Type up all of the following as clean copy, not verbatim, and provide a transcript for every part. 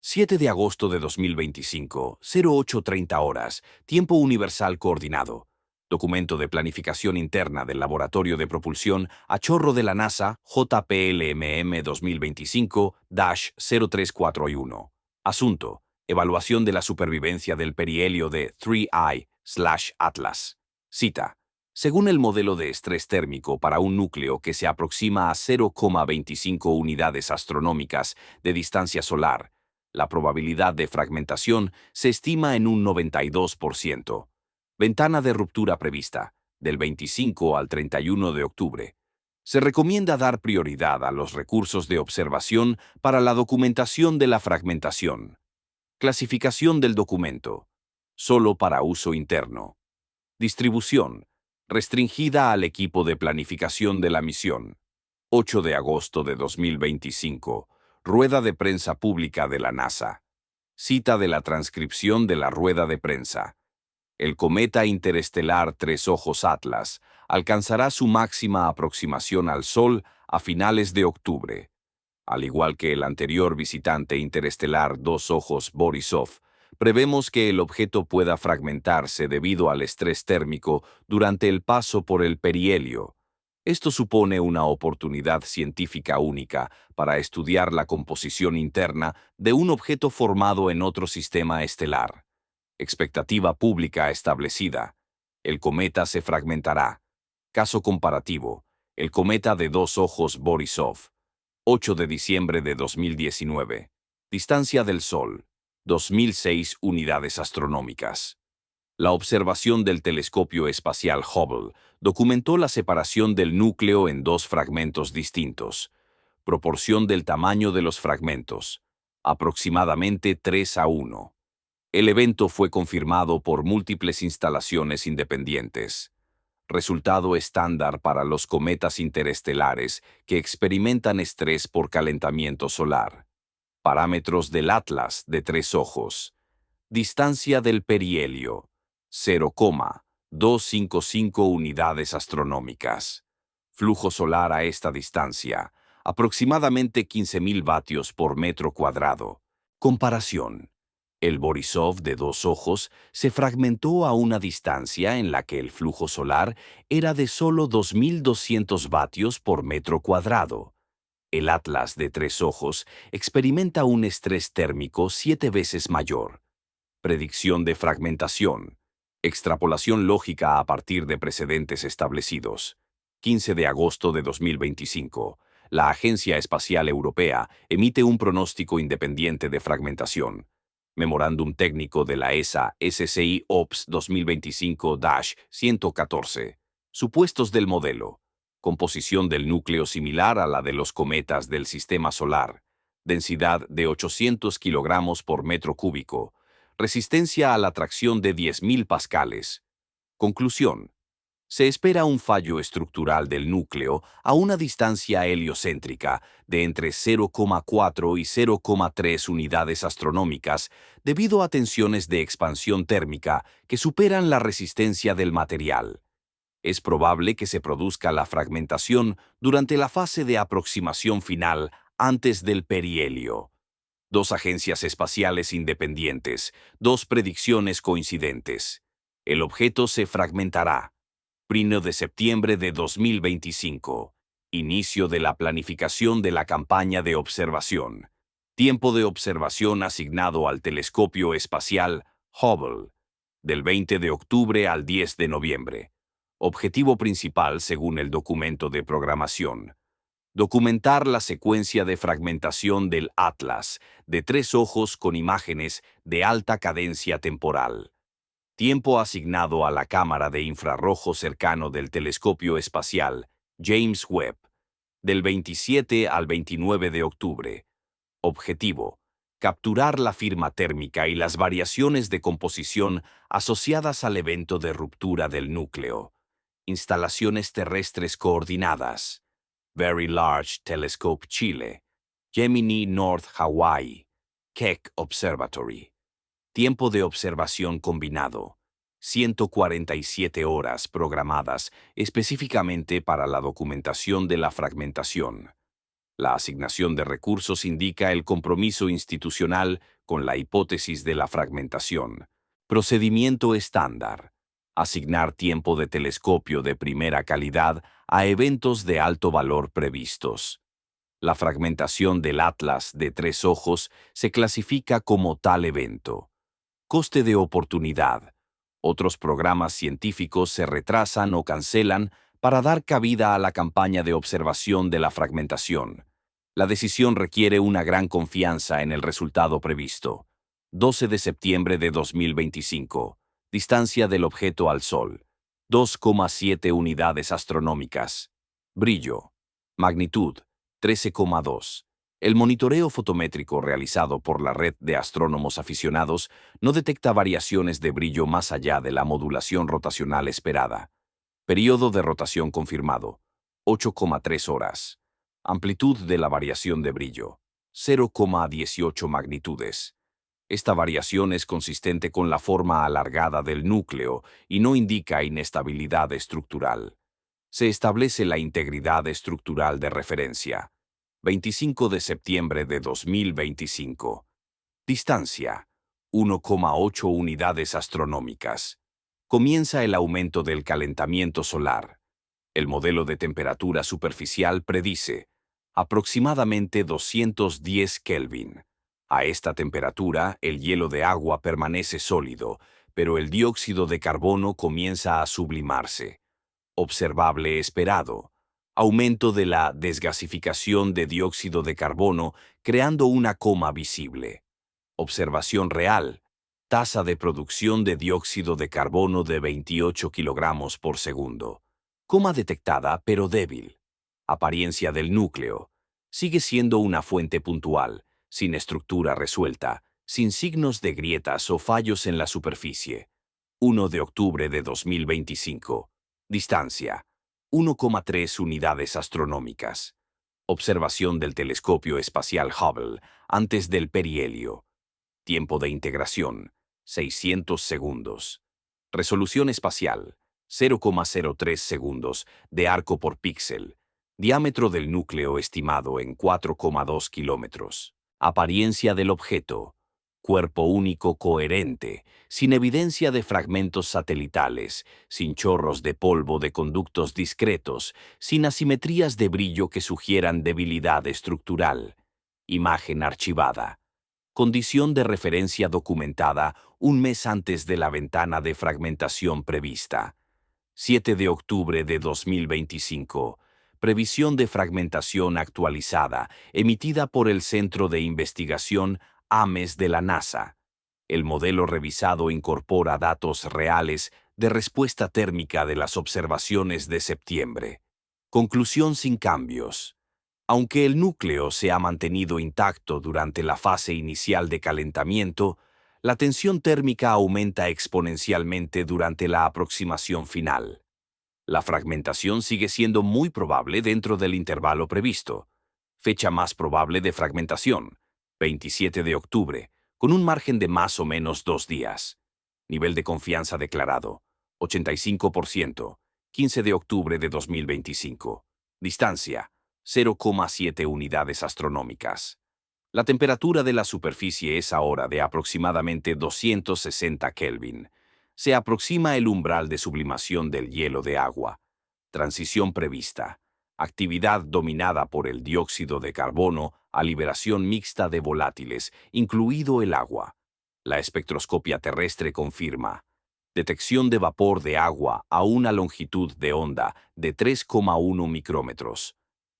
7 de agosto de 2025, 08:30 horas, tiempo universal coordinado. Documento de planificación interna del Laboratorio de Propulsión a Chorro de la NASA, JPLMM 2025-0341. Asunto: evaluación de la supervivencia del perihelio de 3I/Atlas. Cita: según el modelo de estrés térmico para un núcleo que se aproxima a 0,25 unidades astronómicas de distancia solar, la probabilidad de fragmentación se estima en un 92%. Ventana de ruptura prevista, del 25 al 31 de octubre. Se recomienda dar prioridad a los recursos de observación para la documentación de la fragmentación. Clasificación del documento: solo para uso interno. Distribución: restringida al equipo de planificación de la misión. 8 de agosto de 2025. Rueda de prensa pública de la NASA. Cita de la transcripción de la rueda de prensa. El cometa interestelar Tres Ojos Atlas alcanzará su máxima aproximación al Sol a finales de octubre. Al igual que el anterior visitante interestelar Dos Ojos Borisov, prevemos que el objeto pueda fragmentarse debido al estrés térmico durante el paso por el perihelio. Esto supone una oportunidad científica única para estudiar la composición interna de un objeto formado en otro sistema estelar. Expectativa pública establecida: el cometa se fragmentará. Caso comparativo: el cometa de Dos Ojos Borisov. 8 de diciembre de 2019. Distancia del Sol: 2006 unidades astronómicas. La observación del telescopio espacial Hubble documentó la separación del núcleo en dos fragmentos distintos. Proporción del tamaño de los fragmentos: aproximadamente 3:1. El evento fue confirmado por múltiples instalaciones independientes. Resultado estándar para los cometas interestelares que experimentan estrés por calentamiento solar. Parámetros del Atlas de Tres Ojos. Distancia del perihelio: 0,255 unidades astronómicas. Flujo solar a esta distancia: aproximadamente 15.000 vatios por metro cuadrado. Comparación: el Borisov de Dos Ojos se fragmentó a una distancia en la que el flujo solar era de solo 2.200 vatios por metro cuadrado. El Atlas de Tres Ojos experimenta un estrés térmico 7 veces mayor. Predicción de fragmentación. Extrapolación lógica a partir de precedentes establecidos. 15 de agosto de 2025. La Agencia Espacial Europea emite un pronóstico independiente de fragmentación. Memorándum técnico de la ESA SCI OPS 2025-114. Supuestos del modelo. Composición del núcleo similar a la de los cometas del Sistema Solar. Densidad de 800 kilogramos por metro cúbico. Resistencia a la tracción de 10.000 pascales. Conclusión: se espera un fallo estructural del núcleo a una distancia heliocéntrica de entre 0,4 y 0,3 unidades astronómicas debido a tensiones de expansión térmica que superan la resistencia del material. Es probable que se produzca la fragmentación durante la fase de aproximación final antes del perihelio. Dos agencias espaciales independientes, dos predicciones coincidentes. El objeto se fragmentará. 1 de septiembre de 2025. Inicio de la planificación de la campaña de observación. Tiempo de observación asignado al telescopio espacial Hubble. Del 20 de octubre al 10 de noviembre. Objetivo principal según el documento de programación: documentar la secuencia de fragmentación del Atlas de Tres Ojos con imágenes de alta cadencia temporal. Tiempo asignado a la cámara de infrarrojo cercano del telescopio espacial James Webb, del 27 al 29 de octubre. Objetivo: capturar la firma térmica y las variaciones de composición asociadas al evento de ruptura del núcleo. Instalaciones terrestres coordinadas: Very Large Telescope Chile, Gemini North Hawaii, Keck Observatory. Tiempo de observación combinado: 147 horas programadas específicamente para la documentación de la fragmentación. La asignación de recursos indica el compromiso institucional con la hipótesis de la fragmentación. Procedimiento estándar. Asignar tiempo de telescopio de primera calidad a eventos de alto valor previstos. La fragmentación del Atlas de tres ojos se clasifica como tal evento. Coste de oportunidad. Otros programas científicos se retrasan o cancelan para dar cabida a la campaña de observación de la fragmentación. La decisión requiere una gran confianza en el resultado previsto. 12 de septiembre de 2025. Distancia del objeto al Sol. 2,7 unidades astronómicas. Brillo. Magnitud. 13,2. El monitoreo fotométrico realizado por la red de astrónomos aficionados no detecta variaciones de brillo más allá de la modulación rotacional esperada. Período de rotación confirmado. 8,3 horas. Amplitud de la variación de brillo. 0,18 magnitudes. Esta variación es consistente con la forma alargada del núcleo y no indica inestabilidad estructural. Se establece la integridad estructural de referencia. 25 de septiembre de 2025. Distancia. 1,8 unidades astronómicas. Comienza el aumento del calentamiento solar. El modelo de temperatura superficial predice aproximadamente 210 Kelvin. A esta temperatura, el hielo de agua permanece sólido, pero el dióxido de carbono comienza a sublimarse. Observable esperado. Aumento de la desgasificación de dióxido de carbono creando una coma visible. Observación real. Tasa de producción de dióxido de carbono de 28 kilogramos por segundo. Coma detectada pero débil. Apariencia del núcleo. Sigue siendo una fuente puntual, sin estructura resuelta, sin signos de grietas o fallos en la superficie. 1 de octubre de 2025. Distancia. 1,3 unidades astronómicas. Observación del telescopio espacial Hubble antes del perihelio. Tiempo de integración. 600 segundos. Resolución espacial. 0,03 segundos de arco por píxel. Diámetro del núcleo estimado en 4,2 kilómetros. Apariencia del objeto. Cuerpo único coherente, sin evidencia de fragmentos satelitales, sin chorros de polvo de conductos discretos, sin asimetrías de brillo que sugieran debilidad estructural. Imagen archivada. Condición de referencia documentada un mes antes de la ventana de fragmentación prevista. 7 de octubre de 2025. Previsión de fragmentación actualizada, emitida por el Centro de Investigación AMES de la NASA. El modelo revisado incorpora datos reales de respuesta térmica de las observaciones de septiembre. Conclusión sin cambios. Aunque el núcleo se ha mantenido intacto durante la fase inicial de calentamiento, la tensión térmica aumenta exponencialmente durante la aproximación final. La fragmentación sigue siendo muy probable dentro del intervalo previsto. Fecha más probable de fragmentación, 27 de octubre, con un margen de más o menos 2 días. Nivel de confianza declarado, 85%, 15 de octubre de 2025. Distancia, 0,7 unidades astronómicas. La temperatura de la superficie es ahora de aproximadamente 260 Kelvin. Se aproxima el umbral de sublimación del hielo de agua. Transición prevista. Actividad dominada por el dióxido de carbono a liberación mixta de volátiles, incluido el agua. La espectroscopia terrestre confirma. Detección de vapor de agua a una longitud de onda de 3,1 micrómetros.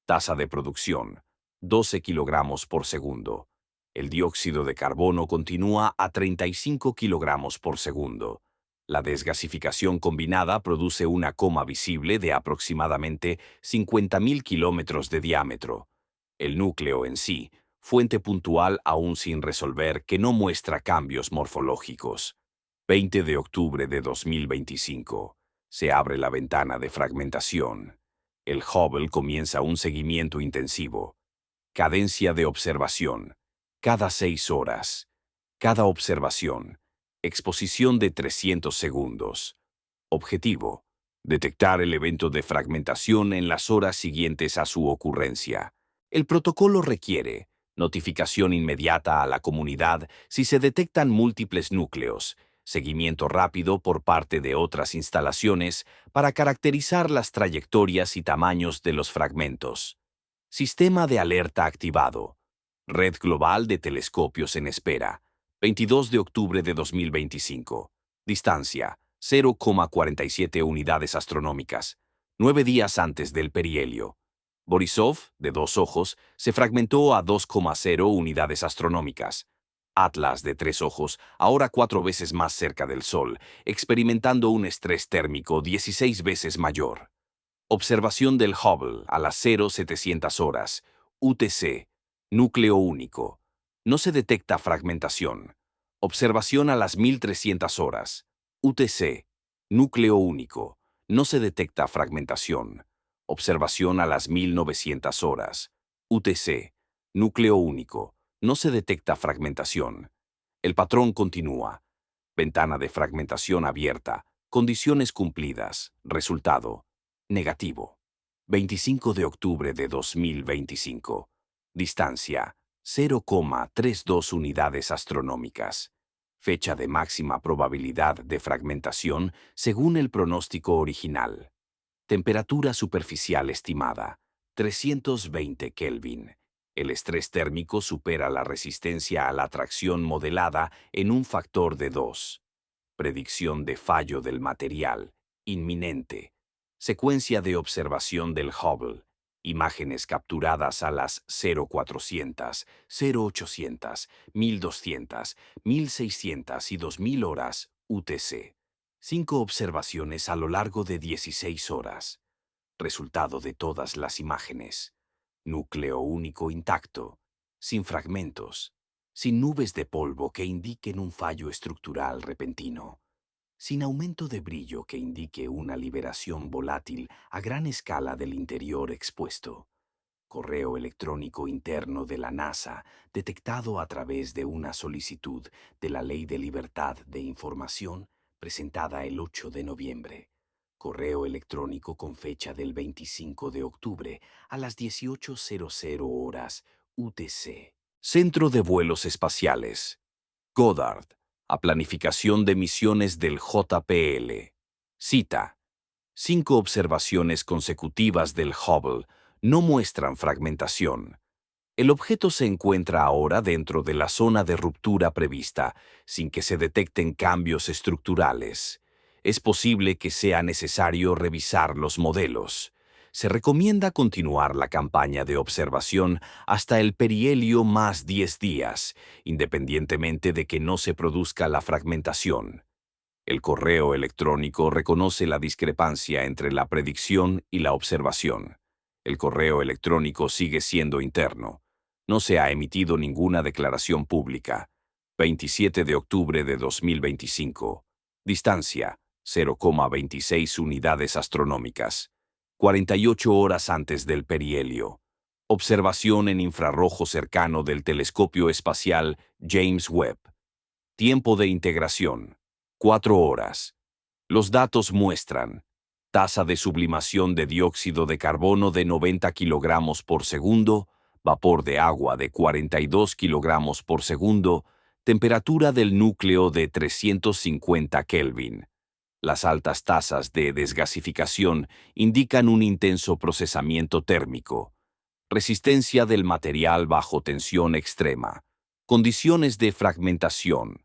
Tasa de producción, 12 kilogramos por segundo. El dióxido de carbono continúa a 35 kilogramos por segundo. La desgasificación combinada produce una coma visible de aproximadamente 50.000 kilómetros de diámetro. El núcleo en sí, fuente puntual aún sin resolver que no muestra cambios morfológicos. 20 de octubre de 2025. Se abre la ventana de fragmentación. El Hubble comienza un seguimiento intensivo. Cadencia de observación. Cada 6 horas. Cada observación. Exposición de 300 segundos. Objetivo. Detectar el evento de fragmentación en las horas siguientes a su ocurrencia. El protocolo requiere notificación inmediata a la comunidad si se detectan múltiples núcleos, seguimiento rápido por parte de otras instalaciones para caracterizar las trayectorias y tamaños de los fragmentos. Sistema de alerta activado. Red global de telescopios en espera. 22 de octubre de 2025. Distancia: 0,47 unidades astronómicas. 9 días antes del perihelio. Borisov, de 2 ojos, se fragmentó a 2,0 unidades astronómicas. Atlas, de 3 ojos, ahora 4 veces más cerca del Sol, experimentando un estrés térmico 16 veces mayor. Observación del Hubble a las 0700 horas. UTC. Núcleo único. No se detecta fragmentación. Observación a las 1300 horas. UTC. Núcleo único. No se detecta fragmentación. Observación a las 1900 horas. UTC. Núcleo único. No se detecta fragmentación. El patrón continúa. Ventana de fragmentación abierta. Condiciones cumplidas. Resultado: negativo. 25 de octubre de 2025. Distancia: 0,32 unidades astronómicas. Fecha de máxima probabilidad de fragmentación según el pronóstico original. Temperatura superficial estimada: 320 Kelvin. El estrés térmico supera la resistencia a la tracción modelada en un factor de 2. Predicción de fallo del material: inminente. Secuencia de observación del Hubble. Imágenes capturadas a las 0400, 0800, 1200, 1600 y 2000 horas UTC. 5 observaciones a lo largo de 16 horas. Resultado de todas las imágenes: núcleo único intacto, sin fragmentos, sin nubes de polvo que indiquen un fallo estructural repentino, sin aumento de brillo que indique una liberación volátil a gran escala del interior expuesto. Correo electrónico interno de la NASA detectado a través de una solicitud de la Ley de Libertad de Información presentada el 8 de noviembre. Correo electrónico con fecha del 25 de octubre a las 18:00 horas UTC. Centro de Vuelos Espaciales. Goddard. A planificación de misiones del JPL. Cita: 5 observaciones consecutivas del Hubble no muestran fragmentación. El objeto se encuentra ahora dentro de la zona de ruptura prevista, sin que se detecten cambios estructurales. Es posible que sea necesario revisar los modelos. Se recomienda continuar la campaña de observación hasta el perihelio más 10 días, independientemente de que no se produzca la fragmentación. El correo electrónico reconoce la discrepancia entre la predicción y la observación. El correo electrónico sigue siendo interno. No se ha emitido ninguna declaración pública. 27 de octubre de 2025. Distancia: 0,26 unidades astronómicas. 48 horas antes del perihelio. Observación en infrarrojo cercano del telescopio espacial James Webb. Tiempo de integración: 4 horas. Los datos muestran tasa de sublimación de dióxido de carbono de 90 kilogramos por segundo, vapor de agua de 42 kilogramos por segundo, temperatura del núcleo de 350 Kelvin. Las altas tasas de desgasificación indican un intenso procesamiento térmico. Resistencia del material bajo tensión extrema. Condiciones de fragmentación: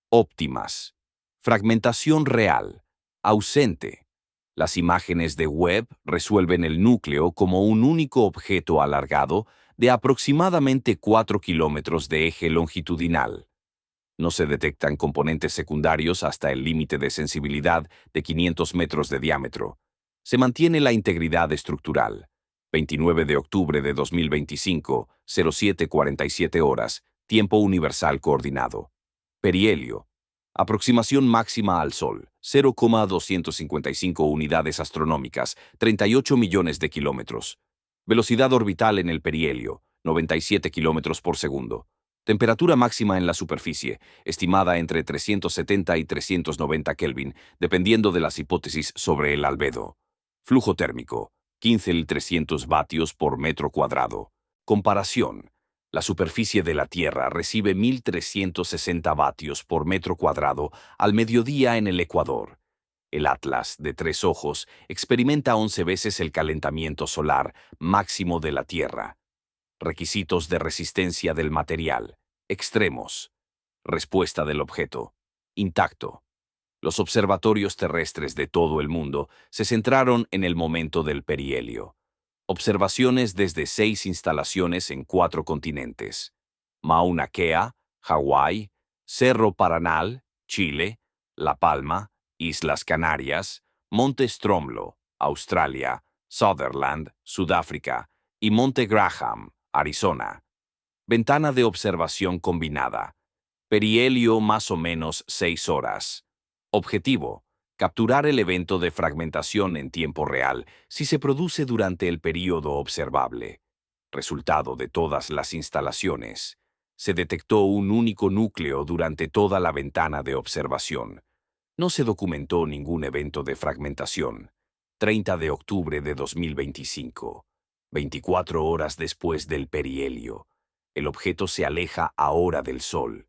óptimas. Fragmentación real: ausente. Las imágenes de Webb resuelven el núcleo como un único objeto alargado de aproximadamente 4 kilómetros de eje longitudinal. No se detectan componentes secundarios hasta el límite de sensibilidad de 500 metros de diámetro. Se mantiene la integridad estructural. 29 de octubre de 2025, 07:47 horas, tiempo universal coordinado. Perihelio. Aproximación máxima al Sol: 0,255 unidades astronómicas, 38 millones de kilómetros. Velocidad orbital en el perihelio: 97 kilómetros por segundo. Temperatura máxima en la superficie, estimada entre 370 y 390 Kelvin, dependiendo de las hipótesis sobre el albedo. Flujo térmico: 15.300 vatios por metro cuadrado. Comparación. La superficie de la Tierra recibe 1.360 vatios por metro cuadrado al mediodía en el Ecuador. El Atlas, de 3 ojos, experimenta 11 veces el calentamiento solar máximo de la Tierra. Requisitos de resistencia del material. Extremos. Respuesta del objeto. Intacto. Los observatorios terrestres de todo el mundo se centraron en el momento del perihelio. Observaciones desde 6 instalaciones en 4 continentes: Mauna Kea, Hawái; Cerro Paranal, Chile; La Palma, Islas Canarias; Monte Stromlo, Australia; Sutherland, Sudáfrica; y Monte Graham, Arizona. Ventana de observación combinada. Perihelio más o menos 6 horas. Objetivo: capturar el evento de fragmentación en tiempo real si se produce durante el período observable. Resultado de todas las instalaciones. Se detectó un único núcleo durante toda la ventana de observación. No se documentó ningún evento de fragmentación. 30 de octubre de 2025. 24 horas después del perihelio. El objeto se aleja ahora del Sol.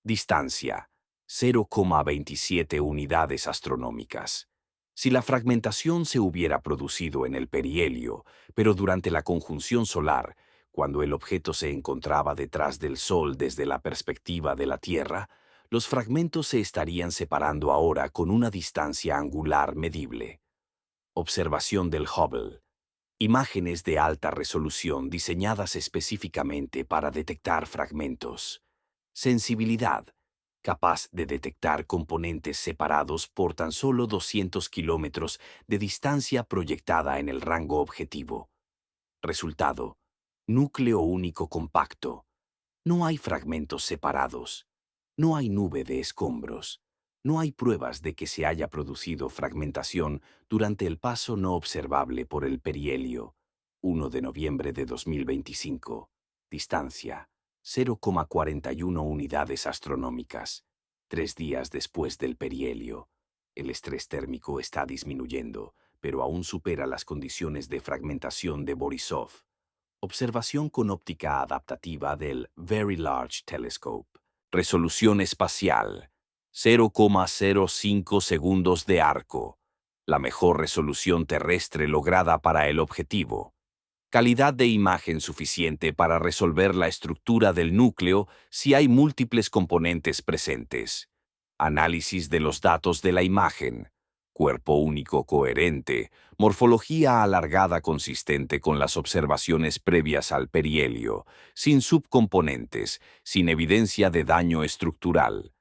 Distancia: 0,27 unidades astronómicas. Si la fragmentación se hubiera producido en el perihelio, pero durante la conjunción solar, cuando el objeto se encontraba detrás del Sol desde la perspectiva de la Tierra, los fragmentos se estarían separando ahora con una distancia angular medible. Observación del Hubble. Imágenes de alta resolución diseñadas específicamente para detectar fragmentos. Sensibilidad: capaz de detectar componentes separados por tan solo 200 kilómetros de distancia proyectada en el rango objetivo. Resultado: núcleo único compacto. No hay fragmentos separados. No hay nube de escombros. No hay pruebas de que se haya producido fragmentación durante el paso no observable por el perihelio. 1 de noviembre de 2025. Distancia: 0,41 unidades astronómicas. 3 días después del perihelio. El estrés térmico está disminuyendo, pero aún supera las condiciones de fragmentación de Borisov. Observación con óptica adaptativa del Very Large Telescope. Resolución espacial: 0,05 segundos de arco. La mejor resolución terrestre lograda para el objetivo. Calidad de imagen suficiente para resolver la estructura del núcleo si hay múltiples componentes presentes. Análisis de los datos de la imagen. Cuerpo único coherente. Morfología alargada consistente con las observaciones previas al perihelio, sin subcomponentes, sin evidencia de daño estructural.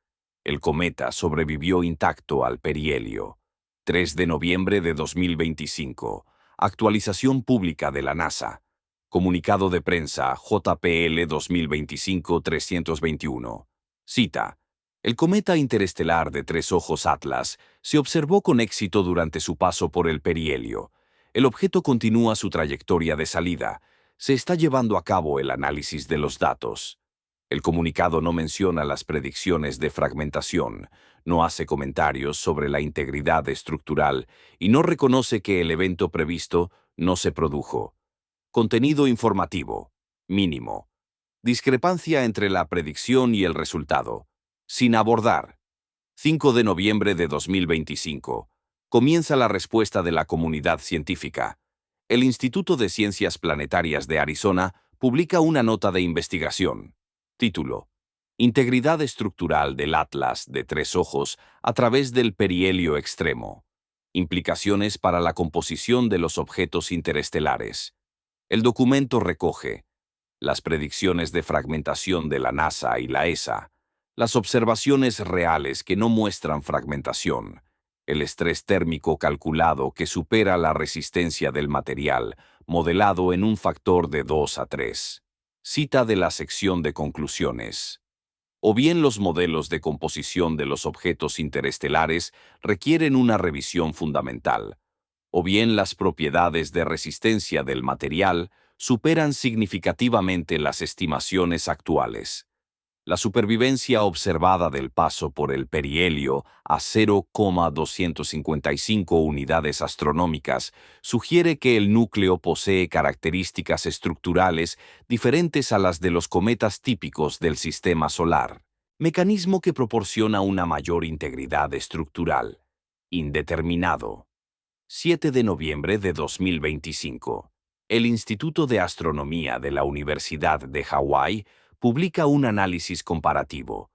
El cometa sobrevivió intacto al perihelio. 3 de noviembre de 2025. Actualización pública de la NASA. Comunicado de prensa JPL 2025-321. Cita: el cometa interestelar de 3 ojos Atlas se observó con éxito durante su paso por el perihelio. El objeto continúa su trayectoria de salida. Se está llevando a cabo el análisis de los datos. El comunicado no menciona las predicciones de fragmentación, no hace comentarios sobre la integridad estructural y no reconoce que el evento previsto no se produjo. Contenido informativo. Mínimo. Discrepancia entre la predicción y el resultado. Sin abordar. 5 de noviembre de 2025. Comienza la respuesta de la comunidad científica. El Instituto de Ciencias Planetarias de Arizona publica una nota de investigación. Título: Integridad estructural del Atlas de 3 ojos a través del perihelio extremo. Implicaciones para la composición de los objetos interestelares. El documento recoge las predicciones de fragmentación de la NASA y la ESA, las observaciones reales que no muestran fragmentación, el estrés térmico calculado que supera la resistencia del material, modelado en un factor de 2 a 3. Cita de la sección de conclusiones. O bien los modelos de composición de los objetos interestelares requieren una revisión fundamental, o bien las propiedades de resistencia del material superan significativamente las estimaciones actuales. La supervivencia observada del paso por el perihelio a 0,255 unidades astronómicas sugiere que el núcleo posee características estructurales diferentes a las de los cometas típicos del sistema solar, mecanismo que proporciona una mayor integridad estructural. Indeterminado. 7 de noviembre de 2025. El Instituto de Astronomía de la Universidad de Hawái publica un análisis comparativo.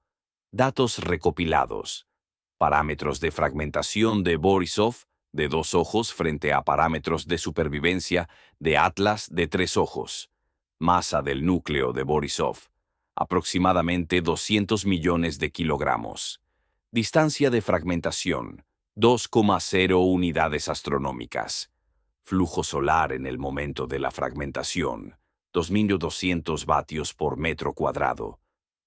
Datos recopilados. Parámetros de fragmentación de Borisov de 2 ojos frente a parámetros de supervivencia de Atlas de 3 ojos. Masa del núcleo de Borisov. Aproximadamente 200 millones de kilogramos. Distancia de fragmentación. 2,0 unidades astronómicas. Flujo solar en el momento de la fragmentación. 2.200 vatios por metro cuadrado.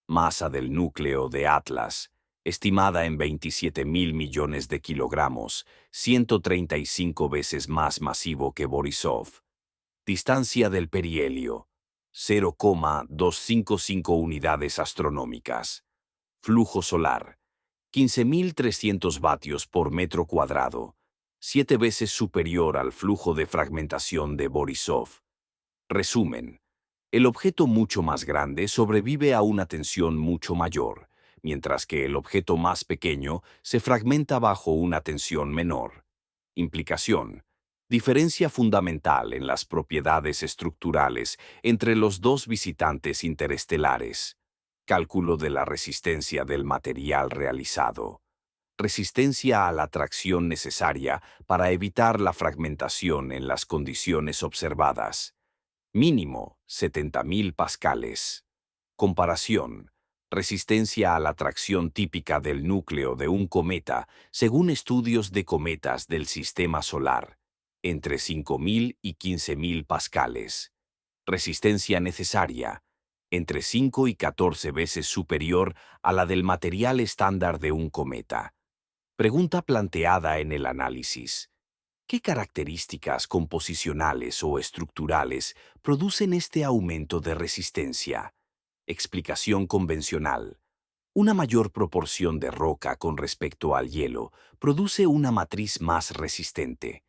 Masa del núcleo de Atlas, estimada en 27.000 millones de kilogramos, 135 veces más masivo que Borisov. Distancia del perihelio, 0,255 unidades astronómicas. Flujo solar, 15.300 vatios por metro cuadrado, 7 veces superior al flujo de fragmentación de Borisov. Resumen. El objeto mucho más grande sobrevive a una tensión mucho mayor, mientras que el objeto más pequeño se fragmenta bajo una tensión menor. Implicación. Diferencia fundamental en las propiedades estructurales entre los dos visitantes interestelares. Cálculo de la resistencia del material realizado. Resistencia a la tracción necesaria para evitar la fragmentación en las condiciones observadas. Mínimo 70.000 pascales. Comparación. Resistencia a la tracción típica del núcleo de un cometa según estudios de cometas del sistema solar. Entre 5.000 y 15.000 pascales. Resistencia necesaria. Entre 5 y 14 veces superior a la del material estándar de un cometa. Pregunta planteada en el análisis. ¿Qué características composicionales o estructurales producen este aumento de resistencia? Explicación convencional. Una mayor proporción de roca con respecto al hielo produce una matriz más resistente.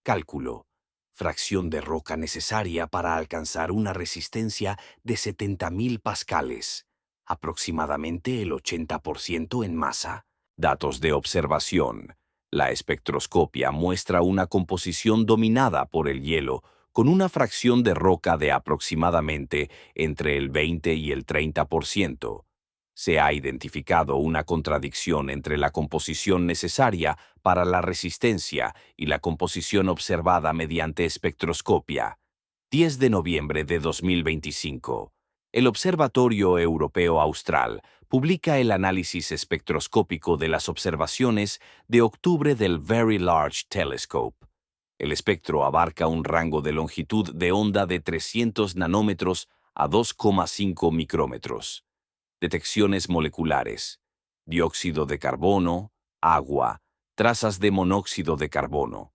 Cálculo. Fracción de roca necesaria para alcanzar una resistencia de 70.000 pascales, aproximadamente el 80% en masa. Datos de observación. La espectroscopia muestra una composición dominada por el hielo, con una fracción de roca de aproximadamente entre el 20 y el 30%. Se ha identificado una contradicción entre la composición necesaria para la resistencia y la composición observada mediante espectroscopia. 10 de noviembre de 2025. El Observatorio Europeo Austral publica el análisis espectroscópico de las observaciones de octubre del Very Large Telescope. El espectro abarca un rango de longitud de onda de 300 nanómetros a 2,5 micrómetros. Detecciones moleculares. Dióxido de carbono, agua, trazas de monóxido de carbono.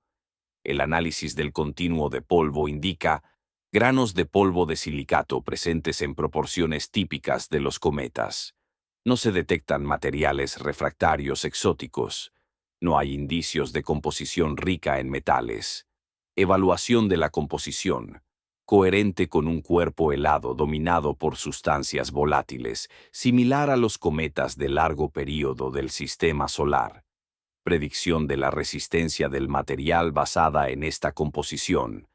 El análisis del continuo de polvo indica granos de polvo de silicato presentes en proporciones típicas de los cometas. No se detectan materiales refractarios exóticos. No hay indicios de composición rica en metales. Evaluación de la composición. Coherente con un cuerpo helado dominado por sustancias volátiles, similar a los cometas de largo período del sistema solar. Predicción de la resistencia del material basada en esta composición.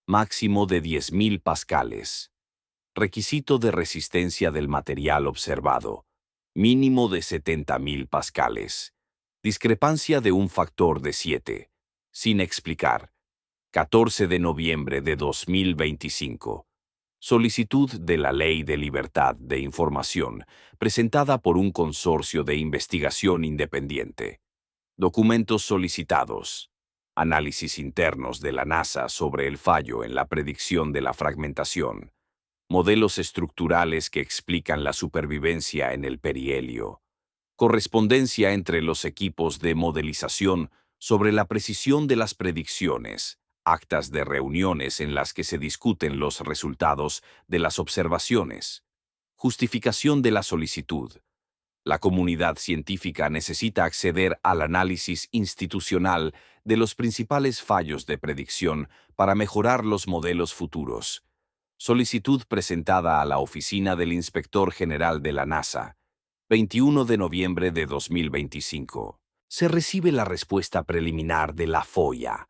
Máximo de 10.000 pascales. Requisito de resistencia del material observado. Mínimo de 70.000 pascales. Discrepancia de un factor de 7. Sin explicar. 14 de noviembre de 2025. Solicitud de la Ley de Libertad de Información, presentada por un consorcio de investigación independiente. Documentos solicitados. Análisis internos de la NASA sobre el fallo en la predicción de la fragmentación. Modelos estructurales que explican la supervivencia en el perihelio. Correspondencia entre los equipos de modelización sobre la precisión de las predicciones. Actas de reuniones en las que se discuten los resultados de las observaciones. Justificación de la solicitud. La comunidad científica necesita acceder al análisis institucional de los principales fallos de predicción para mejorar los modelos futuros. Solicitud presentada a la Oficina del Inspector General de la NASA, 21 de noviembre de 2025. Se recibe la respuesta preliminar de la FOIA.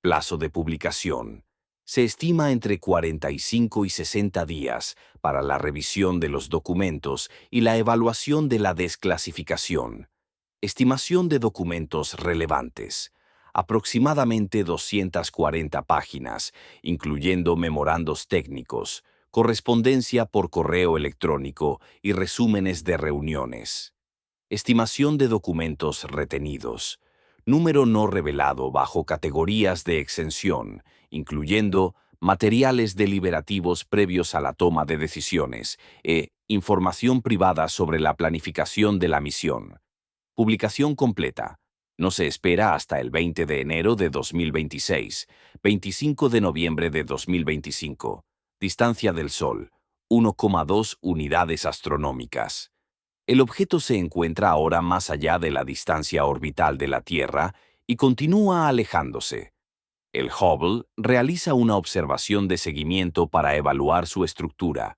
Plazo de publicación. Se estima entre 45 y 60 días para la revisión de los documentos y la evaluación de la desclasificación. Estimación de documentos relevantes. Aproximadamente 240 páginas, incluyendo memorandos técnicos, correspondencia por correo electrónico y resúmenes de reuniones. Estimación de documentos retenidos. Número no revelado bajo categorías de exención, incluyendo materiales deliberativos previos a la toma de decisiones información privada sobre la planificación de la misión. Publicación completa. No se espera hasta el 20 de enero de 2026, 25 de noviembre de 2025. Distancia del Sol, 1,2 unidades astronómicas. El objeto se encuentra ahora más allá de la distancia orbital de la Tierra y continúa alejándose. El Hubble realiza una observación de seguimiento para evaluar su estructura.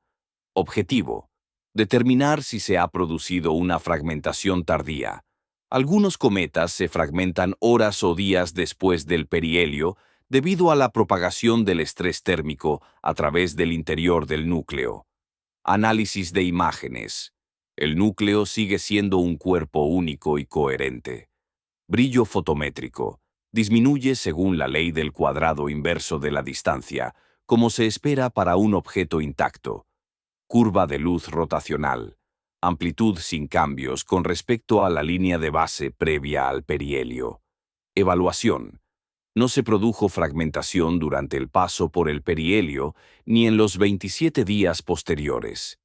Objetivo: determinar si se ha producido una fragmentación tardía. Algunos cometas se fragmentan horas o días después del perihelio debido a la propagación del estrés térmico a través del interior del núcleo. Análisis de imágenes. El núcleo sigue siendo un cuerpo único y coherente. Brillo fotométrico. Disminuye según la ley del cuadrado inverso de la distancia, como se espera para un objeto intacto. Curva de luz rotacional. Amplitud sin cambios con respecto a la línea de base previa al perihelio. Evaluación. No se produjo fragmentación durante el paso por el perihelio ni en los 27 días posteriores.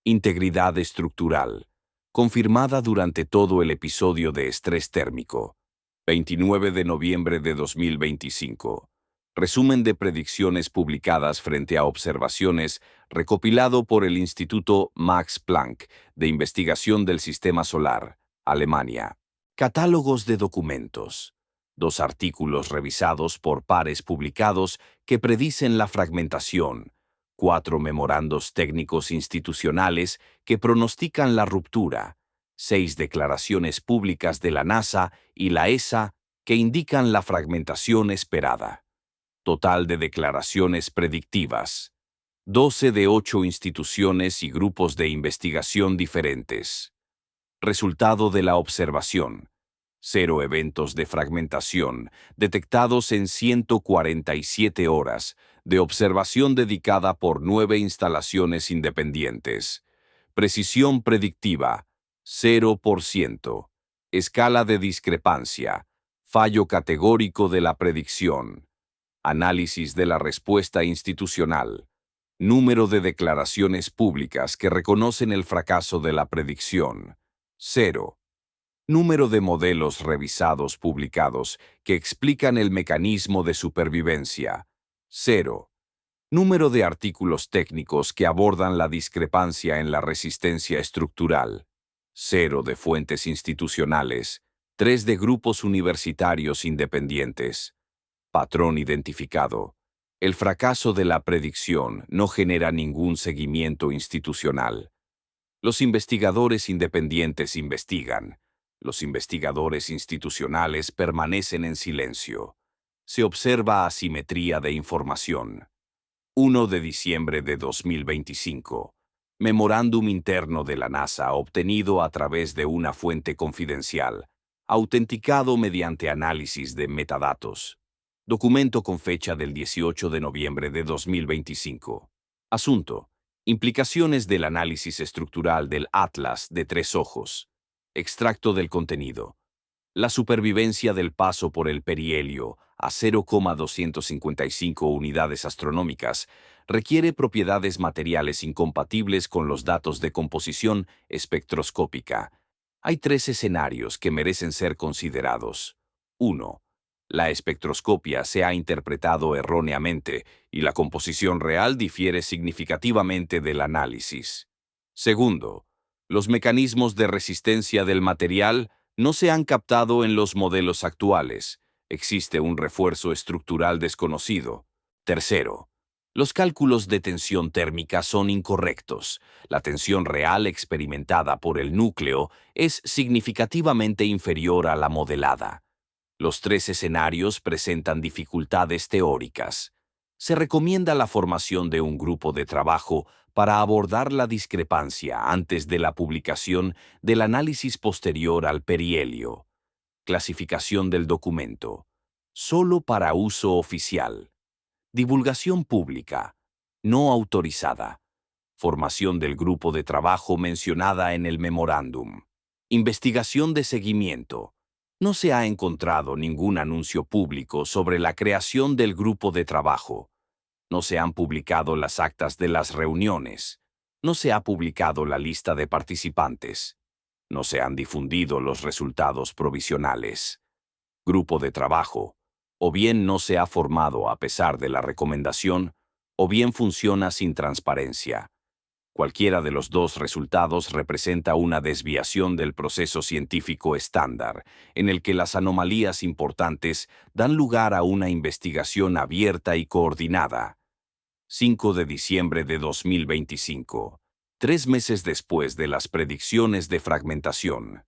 Integridad estructural. Confirmada durante todo el episodio de estrés térmico. 29 de noviembre de 2025. Resumen de predicciones publicadas frente a observaciones recopilado por el Instituto Max Planck de Investigación del Sistema Solar, Alemania. Catálogos de documentos. 2 artículos revisados por pares publicados que predicen la fragmentación. 4 memorandos técnicos institucionales que pronostican la ruptura. 6 declaraciones públicas de la NASA y la ESA que indican la fragmentación esperada. Total de declaraciones predictivas. 12 de 8 instituciones y grupos de investigación diferentes. Resultado de la observación. 0 eventos de fragmentación detectados en 147 horas de observación dedicada por 9 instalaciones independientes. Precisión predictiva, 0%. Escala de discrepancia. Fallo categórico de la predicción. Análisis de la respuesta institucional. Número de declaraciones públicas que reconocen el fracaso de la predicción. 0. Número de modelos revisados publicados que explican el mecanismo de supervivencia. 0. Número de artículos técnicos que abordan la discrepancia en la resistencia estructural. 0 de fuentes institucionales. 3 de grupos universitarios independientes. Patrón identificado. El fracaso de la predicción no genera ningún seguimiento institucional. Los investigadores independientes investigan. Los investigadores institucionales permanecen en silencio. Se observa asimetría de información. 1 de diciembre de 2025. Memorándum interno de la NASA obtenido a través de una fuente confidencial, autenticado mediante análisis de metadatos. Documento con fecha del 18 de noviembre de 2025. Asunto: implicaciones del análisis estructural del Atlas de 3 ojos. Extracto del contenido. La supervivencia del paso por el perihelio a 0,255 unidades astronómicas requiere propiedades materiales incompatibles con los datos de composición espectroscópica. Hay 3 escenarios que merecen ser considerados. 1. La espectroscopia se ha interpretado erróneamente y la composición real difiere significativamente del análisis. Segundo, los mecanismos de resistencia del material no se han captado en los modelos actuales. Existe un refuerzo estructural desconocido. Tercero, los cálculos de tensión térmica son incorrectos. La tensión real experimentada por el núcleo es significativamente inferior a la modelada. Los tres escenarios presentan dificultades teóricas. Se recomienda la formación de un grupo de trabajo para abordar la discrepancia antes de la publicación del análisis posterior al perihelio. Clasificación del documento. Solo para uso oficial. Divulgación pública. No autorizada. Formación del grupo de trabajo mencionada en el memorándum. Investigación de seguimiento. No se ha encontrado ningún anuncio público sobre la creación del grupo de trabajo. No se han publicado las actas de las reuniones. No se ha publicado la lista de participantes. No se han difundido los resultados provisionales. Grupo de trabajo. O bien no se ha formado a pesar de la recomendación, o bien funciona sin transparencia. Cualquiera de los dos resultados representa una desviación del proceso científico estándar, en el que las anomalías importantes dan lugar a una investigación abierta y coordinada. 5 de diciembre de 2025. 3 meses después de las predicciones de fragmentación.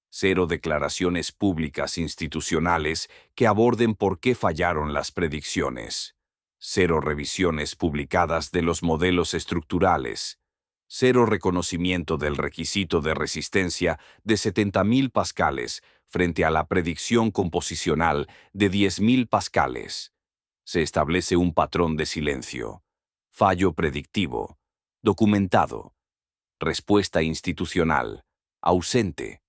0 declaraciones públicas institucionales que aborden por qué fallaron las predicciones. 0 revisiones publicadas de los modelos estructurales. 0 reconocimiento del requisito de resistencia de 70.000 pascales frente a la predicción composicional de 10.000 pascales. Se establece un patrón de silencio. Fallo predictivo. Documentado. Respuesta institucional. Ausente.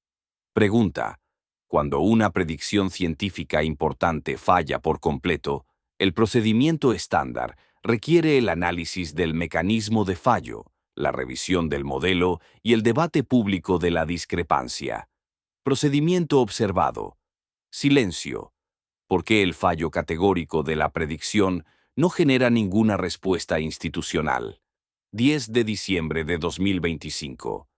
Pregunta. Cuando una predicción científica importante falla por completo, el procedimiento estándar requiere el análisis del mecanismo de fallo, la revisión del modelo y el debate público de la discrepancia. Procedimiento observado. Silencio. ¿Por qué el fallo categórico de la predicción no genera ninguna respuesta institucional? 10 de diciembre de 2025.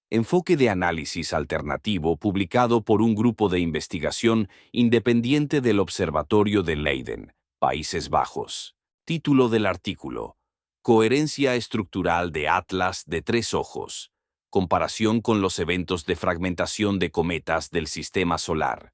Enfoque de análisis alternativo publicado por un grupo de investigación independiente del Observatorio de Leiden, Países Bajos. Título del artículo. Coherencia estructural de Atlas de tres ojos. Comparación con los eventos de fragmentación de cometas del Sistema Solar.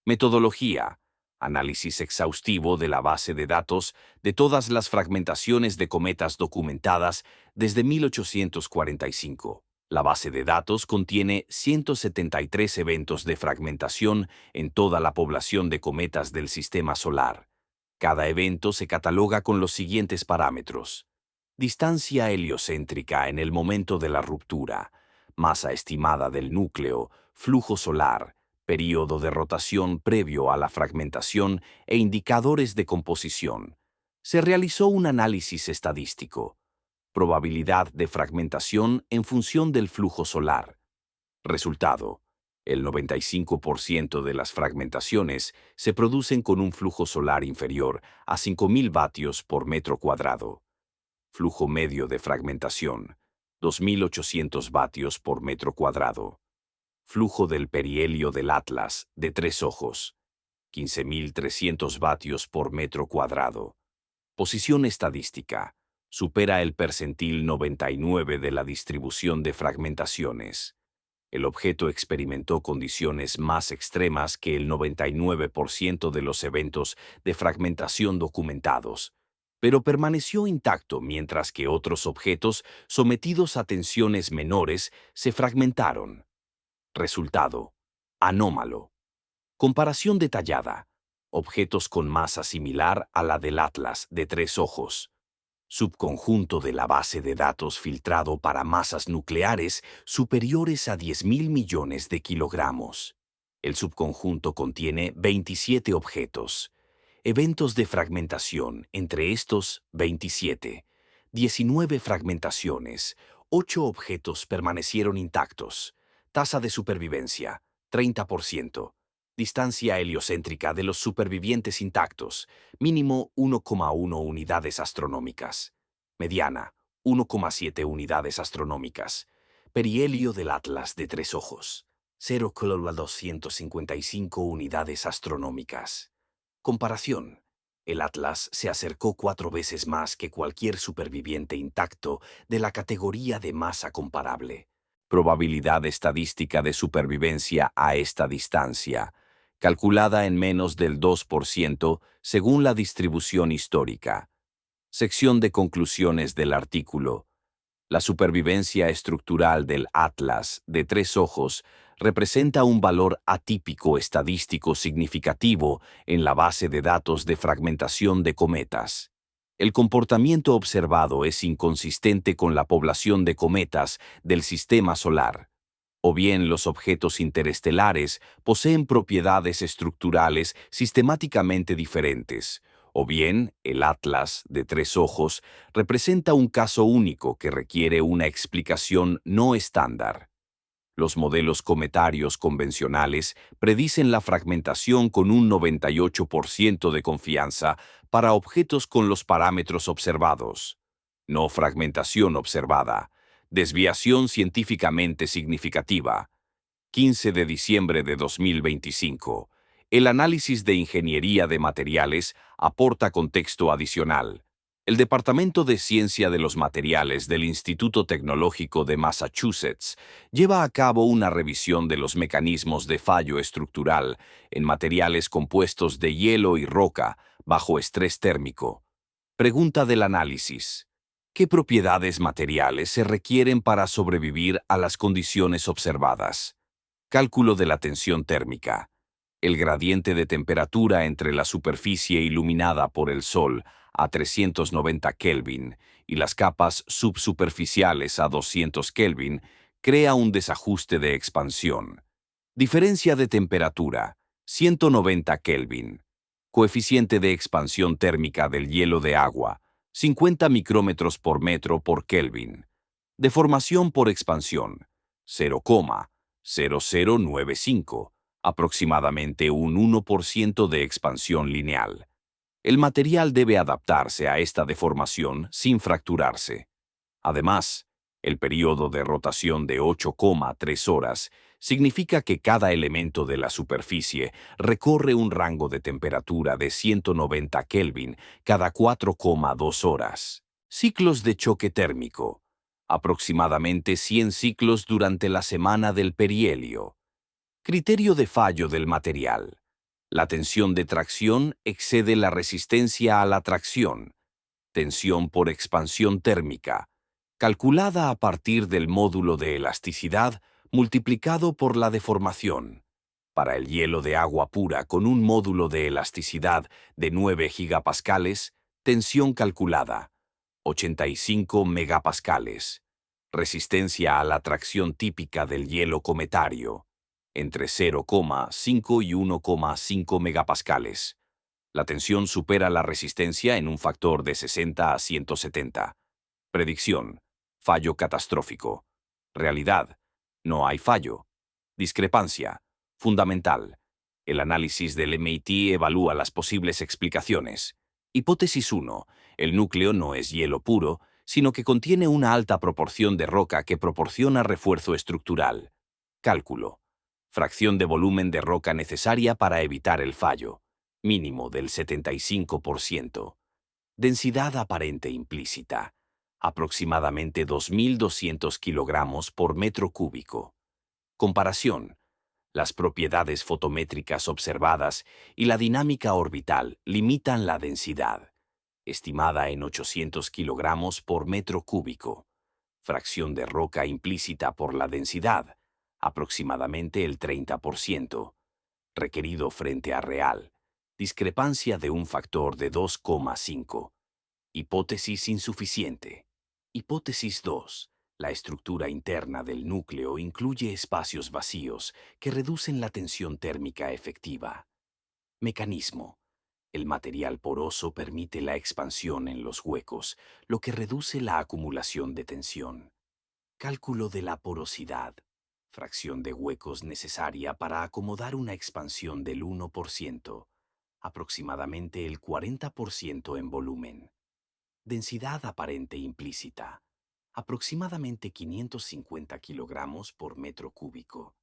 Metodología. Análisis exhaustivo de la base de datos de todas las fragmentaciones de cometas documentadas desde 1845. La base de datos contiene 173 eventos de fragmentación en toda la población de cometas del Sistema Solar. Cada evento se cataloga con los siguientes parámetros. Distancia heliocéntrica en el momento de la ruptura, masa estimada del núcleo, flujo solar, período de rotación previo a la fragmentación e indicadores de composición. Se realizó un análisis estadístico. Probabilidad de fragmentación en función del flujo solar. Resultado. El 95% de las fragmentaciones se producen con un flujo solar inferior a 5.000 vatios por metro cuadrado. Flujo medio de fragmentación. 2.800 vatios por metro cuadrado. Flujo del perihelio del Atlas, de tres ojos. 15.300 vatios por metro cuadrado. Posición estadística. Supera el percentil 99 de la distribución de fragmentaciones. El objeto experimentó condiciones más extremas que el 99% de los eventos de fragmentación documentados, pero permaneció intacto mientras que otros objetos sometidos a tensiones menores se fragmentaron. Resultado. Anómalo. Comparación detallada. Objetos con masa similar a la del Atlas de tres ojos. Subconjunto de la base de datos filtrado para masas nucleares superiores a 10.000 millones de kilogramos. El subconjunto contiene 27 objetos. Eventos de fragmentación, entre estos 27. 19 fragmentaciones. 8 objetos permanecieron intactos. Tasa de supervivencia, 30%. Distancia heliocéntrica de los supervivientes intactos, mínimo 1,1 unidades astronómicas. Mediana, 1,7 unidades astronómicas. Perihelio del Atlas de tres ojos. 0,255 unidades astronómicas. Comparación. El Atlas se acercó 4 veces más que cualquier superviviente intacto de la categoría de masa comparable. Probabilidad estadística de supervivencia a esta distancia, calculada en menos del 2% según la distribución histórica. Sección de conclusiones del artículo. La supervivencia estructural del Atlas de tres ojos representa un valor atípico estadístico significativo en la base de datos de fragmentación de cometas. El comportamiento observado es inconsistente con la población de cometas del sistema solar. O bien los objetos interestelares poseen propiedades estructurales sistemáticamente diferentes, o bien el Atlas de tres ojos representa un caso único que requiere una explicación no estándar. Los modelos cometarios convencionales predicen la fragmentación con un 98% de confianza para objetos con los parámetros observados. No fragmentación observada. Desviación científicamente significativa. 15 de diciembre de 2025. El análisis de ingeniería de materiales aporta contexto adicional. El Departamento de Ciencia de los Materiales del Instituto Tecnológico de Massachusetts lleva a cabo una revisión de los mecanismos de fallo estructural en materiales compuestos de hielo y roca bajo estrés térmico. Pregunta del análisis. ¿Qué propiedades materiales se requieren para sobrevivir a las condiciones observadas? Cálculo de la tensión térmica. El gradiente de temperatura entre la superficie iluminada por el Sol a 390 Kelvin y las capas subsuperficiales a 200 Kelvin crea un desajuste de expansión. Diferencia de temperatura, 190 Kelvin. Coeficiente de expansión térmica del hielo de agua, 50 micrómetros por metro por Kelvin. Deformación por expansión, 0,0095, aproximadamente un 1% de expansión lineal. El material debe adaptarse a esta deformación sin fracturarse. Además, el periodo de rotación de 8,3 horas significa que cada elemento de la superficie recorre un rango de temperatura de 190 Kelvin cada 4,2 horas. Ciclos de choque térmico. Aproximadamente 100 ciclos durante la semana del perihelio. Criterio de fallo del material. La tensión de tracción excede la resistencia a la tracción. Tensión por expansión térmica, calculada a partir del módulo de elasticidad multiplicado por la deformación. Para el hielo de agua pura con un módulo de elasticidad de 9 gigapascales, tensión calculada, 85 megapascales. Resistencia a la tracción típica del hielo cometario, entre 0,5 y 1,5 megapascales. La tensión supera la resistencia en un factor de 60 a 170. Predicción. Fallo catastrófico. Realidad. No hay fallo. Discrepancia. Fundamental. El análisis del MIT evalúa las posibles explicaciones. Hipótesis 1. El núcleo no es hielo puro, sino que contiene una alta proporción de roca que proporciona refuerzo estructural. Cálculo. Fracción de volumen de roca necesaria para evitar el fallo. Mínimo del 75%. Densidad aparente implícita. Aproximadamente 2.200 kilogramos por metro cúbico. Comparación. Las propiedades fotométricas observadas y la dinámica orbital limitan la densidad, estimada en 800 kilogramos por metro cúbico. Fracción de roca implícita por la densidad, aproximadamente el 30%. Requerido frente a real. Discrepancia de un factor de 2,5. Hipótesis insuficiente. Hipótesis 2. La estructura interna del núcleo incluye espacios vacíos que reducen la tensión térmica efectiva. Mecanismo. El material poroso permite la expansión en los huecos, lo que reduce la acumulación de tensión. Cálculo de la porosidad. Fracción de huecos necesaria para acomodar una expansión del 1%, aproximadamente el 40% en volumen. Densidad aparente implícita. Aproximadamente 550 kilogramos por metro cúbico.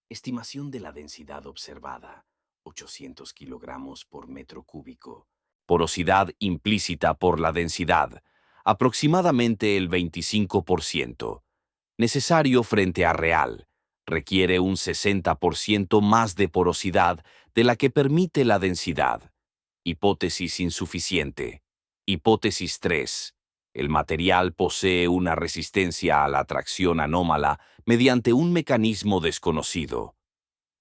Estimación de la densidad observada, 800 kilogramos por metro cúbico. Porosidad implícita por la densidad, aproximadamente el 25%. Necesario frente a real. Requiere un 60% más de porosidad de la que permite la densidad. Hipótesis insuficiente. Hipótesis 3. El material posee una resistencia a la atracción anómala mediante un mecanismo desconocido.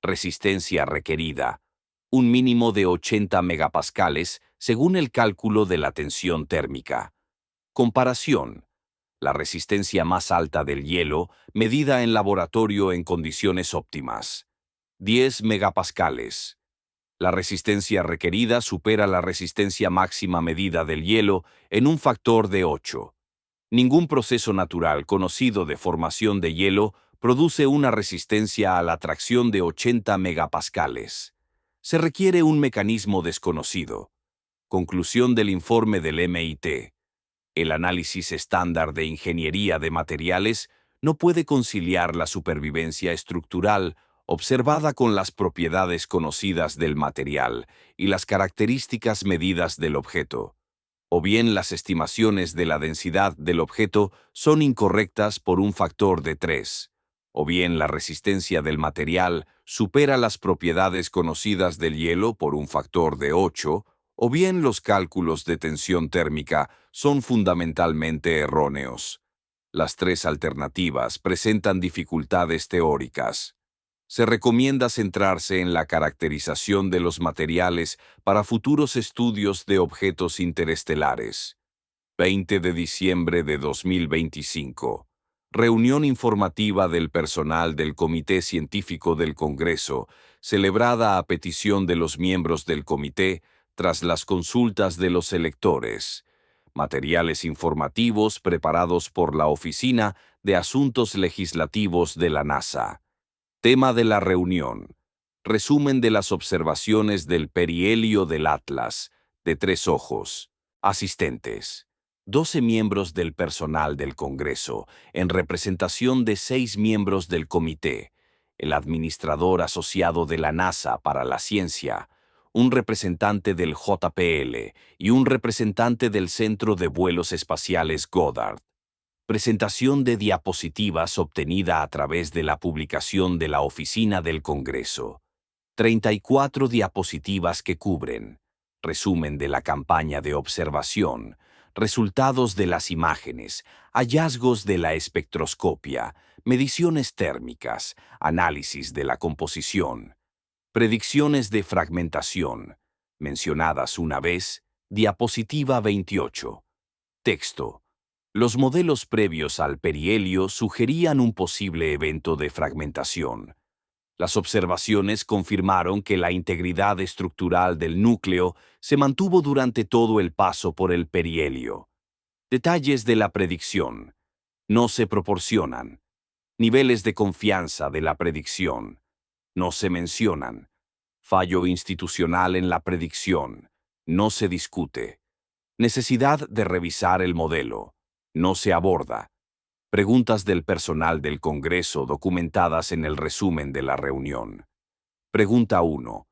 Resistencia requerida. Un mínimo de 80 megapascales según el cálculo de la tensión térmica. Comparación. La resistencia más alta del hielo, medida en laboratorio en condiciones óptimas. 10 megapascales. La resistencia requerida supera la resistencia máxima medida del hielo en un factor de 8. Ningún proceso natural conocido de formación de hielo produce una resistencia a la tracción de 80 megapascales. Se requiere un mecanismo desconocido. Conclusión del informe del MIT. El análisis estándar de ingeniería de materiales no puede conciliar la supervivencia estructural observada con las propiedades conocidas del material y las características medidas del objeto. O bien las estimaciones de la densidad del objeto son incorrectas por un factor de 3, o bien la resistencia del material supera las propiedades conocidas del hielo por un factor de 8, o bien los cálculos de tensión térmica son fundamentalmente erróneos. Las tres alternativas presentan dificultades teóricas. Se recomienda centrarse en la caracterización de los materiales para futuros estudios de objetos interestelares. 20 de diciembre de 2025. Reunión informativa del personal del Comité Científico del Congreso, celebrada a petición de los miembros del comité tras las consultas de los electores. Materiales informativos preparados por la Oficina de Asuntos Legislativos de la NASA. Tema de la reunión. Resumen de las observaciones del perihelio del Atlas, de 3 ojos. Asistentes. 12 miembros del personal del Congreso, en representación de 6 miembros del comité, el administrador asociado de la NASA para la ciencia, un representante del JPL y un representante del Centro de Vuelos Espaciales Goddard. Presentación de diapositivas obtenida a través de la publicación de la Oficina del Congreso. 34 diapositivas que cubren. Resumen de la campaña de observación. Resultados de las imágenes. Hallazgos de la espectroscopia. Mediciones térmicas. Análisis de la composición. Predicciones de fragmentación. Mencionadas una vez. Diapositiva 28. Texto. Los modelos previos al perihelio sugerían un posible evento de fragmentación. Las observaciones confirmaron que la integridad estructural del núcleo se mantuvo durante todo el paso por el perihelio. Detalles de la predicción. No se proporcionan. Niveles de confianza de la predicción. No se mencionan. Fallo institucional en la predicción. No se discute. Necesidad de revisar el modelo. No se aborda. Preguntas del personal del Congreso documentadas en el resumen de la reunión. Pregunta 1.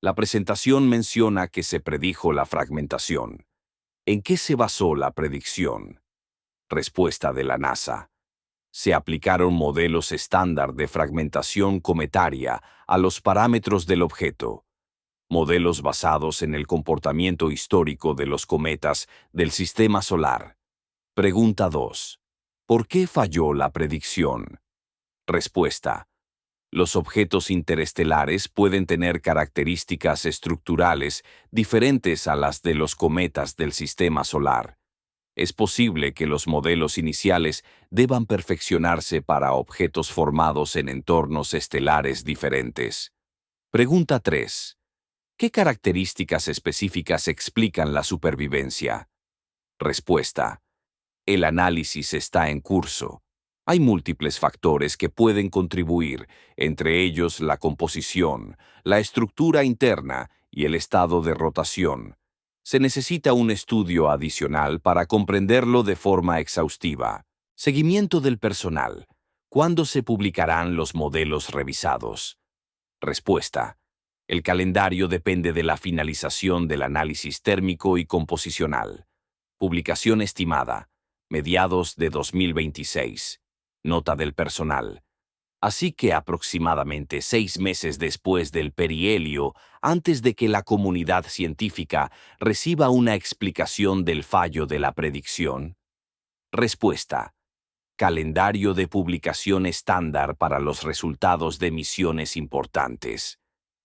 La presentación menciona que se predijo la fragmentación. ¿En qué se basó la predicción? Respuesta de la NASA. Se aplicaron modelos estándar de fragmentación cometaria a los parámetros del objeto. Modelos basados en el comportamiento histórico de los cometas del Sistema Solar. Pregunta 2. ¿Por qué falló la predicción? Respuesta. Los objetos interestelares pueden tener características estructurales diferentes a las de los cometas del Sistema Solar. Es posible que los modelos iniciales deban perfeccionarse para objetos formados en entornos estelares diferentes. Pregunta 3. ¿Qué características específicas explican la supervivencia? Respuesta. El análisis está en curso. Hay múltiples factores que pueden contribuir, entre ellos la composición, la estructura interna y el estado de rotación. Se necesita un estudio adicional para comprenderlo de forma exhaustiva. Seguimiento del personal. ¿Cuándo se publicarán los modelos revisados? Respuesta. El calendario depende de la finalización del análisis térmico y composicional. Publicación estimada. Mediados de 2026. Nota del personal. Así que aproximadamente 6 meses después del perihelio, antes de que la comunidad científica reciba una explicación del fallo de la predicción. Respuesta. Calendario de publicación estándar para los resultados de misiones importantes.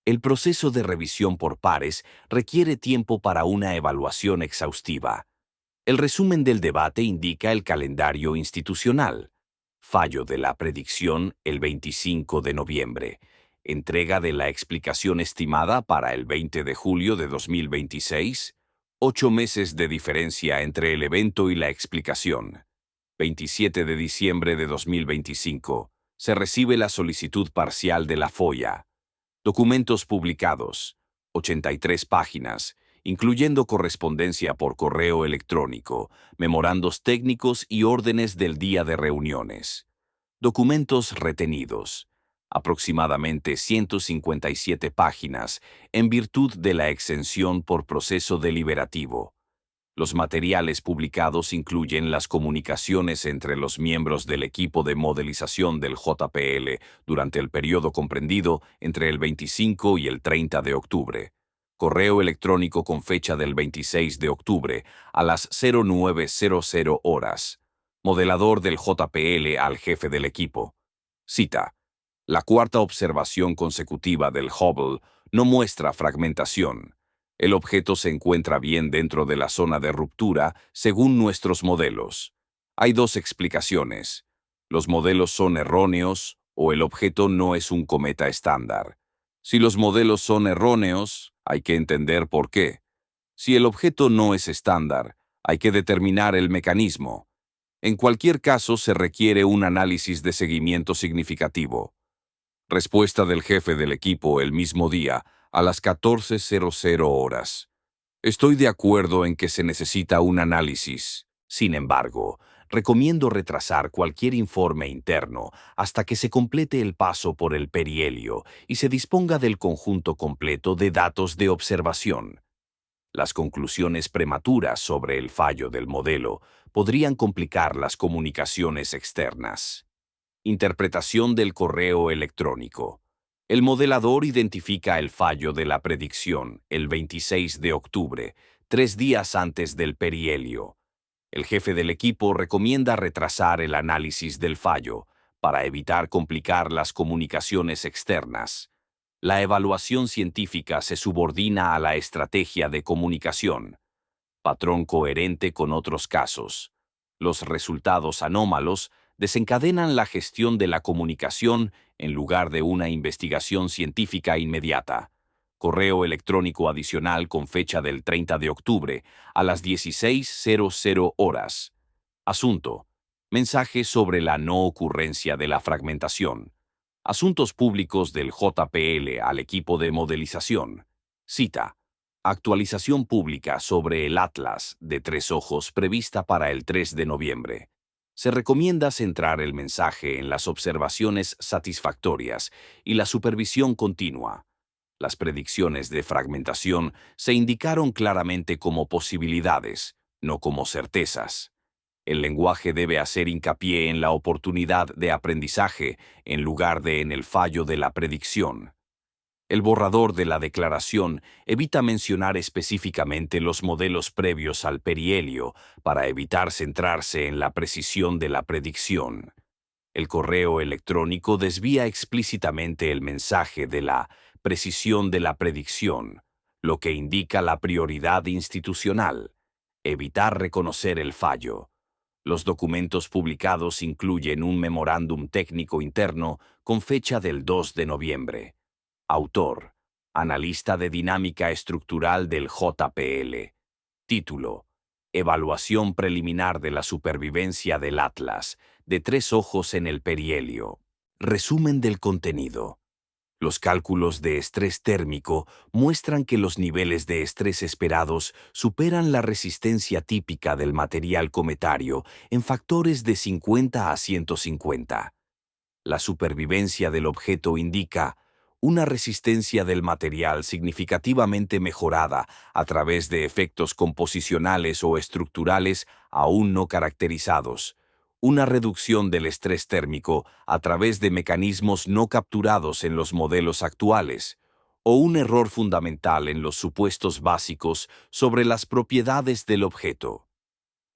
El proceso de revisión por pares requiere tiempo para una evaluación exhaustiva. El resumen del debate indica el calendario institucional. Fallo de la predicción el 25 de noviembre. Entrega de la explicación estimada para el 20 de julio de 2026. 8 meses de diferencia entre el evento y la explicación. 27 de diciembre de 2025. Se recibe la solicitud parcial de la FOIA. Documentos publicados. 83 páginas, incluyendo correspondencia por correo electrónico, memorandos técnicos y órdenes del día de reuniones. Documentos retenidos. Aproximadamente 157 páginas, en virtud de la exención por proceso deliberativo. Los materiales publicados incluyen las comunicaciones entre los miembros del equipo de modelización del JPL durante el periodo comprendido entre el 25 y el 30 de octubre. Correo electrónico con fecha del 26 de octubre a las 09:00 horas. Modelador del JPL al jefe del equipo. Cita. La cuarta observación consecutiva del Hubble no muestra fragmentación. El objeto se encuentra bien dentro de la zona de ruptura según nuestros modelos. Hay dos explicaciones. Los modelos son erróneos o el objeto no es un cometa estándar. Si los modelos son erróneos, hay que entender por qué. Si el objeto no es estándar, hay que determinar el mecanismo. En cualquier caso, se requiere un análisis de seguimiento significativo. Respuesta del jefe del equipo el mismo día, a las 14:00 horas. Estoy de acuerdo en que se necesita un análisis. Sin embargo, recomiendo retrasar cualquier informe interno hasta que se complete el paso por el perihelio y se disponga del conjunto completo de datos de observación. Las conclusiones prematuras sobre el fallo del modelo podrían complicar las comunicaciones externas. Interpretación del correo electrónico. El modelador identifica el fallo de la predicción el 26 de octubre, 3 días antes del perihelio. El jefe del equipo recomienda retrasar el análisis del fallo para evitar complicar las comunicaciones externas. La evaluación científica se subordina a la estrategia de comunicación. Patrón coherente con otros casos. Los resultados anómalos desencadenan la gestión de la comunicación en lugar de una investigación científica inmediata. Correo electrónico adicional con fecha del 30 de octubre a las 16:00 horas. Asunto. Mensaje sobre la no ocurrencia de la fragmentación. Asuntos públicos del JPL al equipo de modelización. Cita. Actualización pública sobre el Atlas de 3 ojos prevista para el 3 de noviembre. Se recomienda centrar el mensaje en las observaciones satisfactorias y la supervisión continua. Las predicciones de fragmentación se indicaron claramente como posibilidades, no como certezas. El lenguaje debe hacer hincapié en la oportunidad de aprendizaje en lugar de en el fallo de la predicción. El borrador de la declaración evita mencionar específicamente los modelos previos al perihelio para evitar centrarse en la precisión de la predicción. El correo electrónico desvía explícitamente el mensaje de la precisión de la predicción, lo que indica la prioridad institucional, evitar reconocer el fallo. Los documentos publicados incluyen un memorándum técnico interno con fecha del 2 de noviembre. Autor, analista de dinámica estructural del JPL. Título, Evaluación preliminar de la supervivencia del Atlas, de 3 ojos en el perihelio. Resumen del contenido. Los cálculos de estrés térmico muestran que los niveles de estrés esperados superan la resistencia típica del material cometario en factores de 50 a 150. La supervivencia del objeto indica una resistencia del material significativamente mejorada a través de efectos composicionales o estructurales aún no caracterizados, una reducción del estrés térmico a través de mecanismos no capturados en los modelos actuales, o un error fundamental en los supuestos básicos sobre las propiedades del objeto.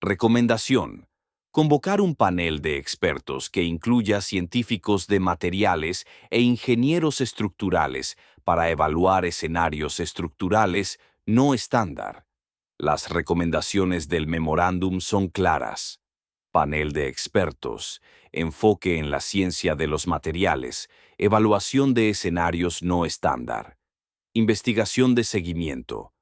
Recomendación: convocar un panel de expertos que incluya científicos de materiales e ingenieros estructurales para evaluar escenarios estructurales no estándar. Las recomendaciones del memorándum son claras. Panel de expertos, enfoque en la ciencia de los materiales, evaluación de escenarios no estándar. Investigación de seguimiento.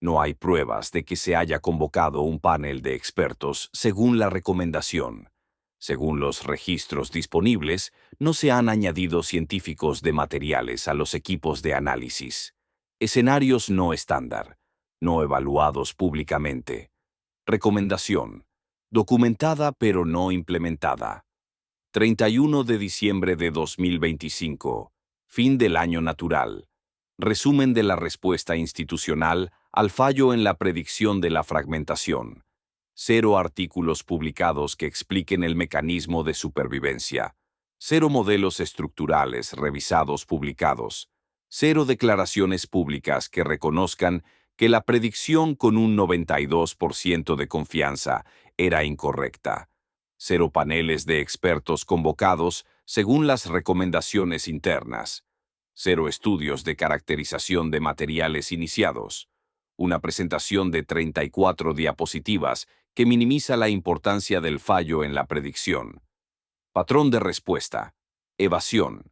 No hay pruebas de que se haya convocado un panel de expertos según la recomendación. Según los registros disponibles, no se han añadido científicos de materiales a los equipos de análisis. Escenarios no estándar, no evaluados públicamente. Recomendación: documentada pero no implementada. 31 de diciembre de 2025. Fin del año natural. Resumen de la respuesta institucional al fallo en la predicción de la fragmentación. 0 artículos publicados que expliquen el mecanismo de supervivencia. 0 modelos estructurales revisados publicados. 0 declaraciones públicas que reconozcan que la predicción con un 92% de confianza era incorrecta. 0 paneles de expertos convocados según las recomendaciones internas. 0 estudios de caracterización de materiales iniciados. Una presentación de 34 diapositivas que minimiza la importancia del fallo en la predicción. Patrón de respuesta. Evasión.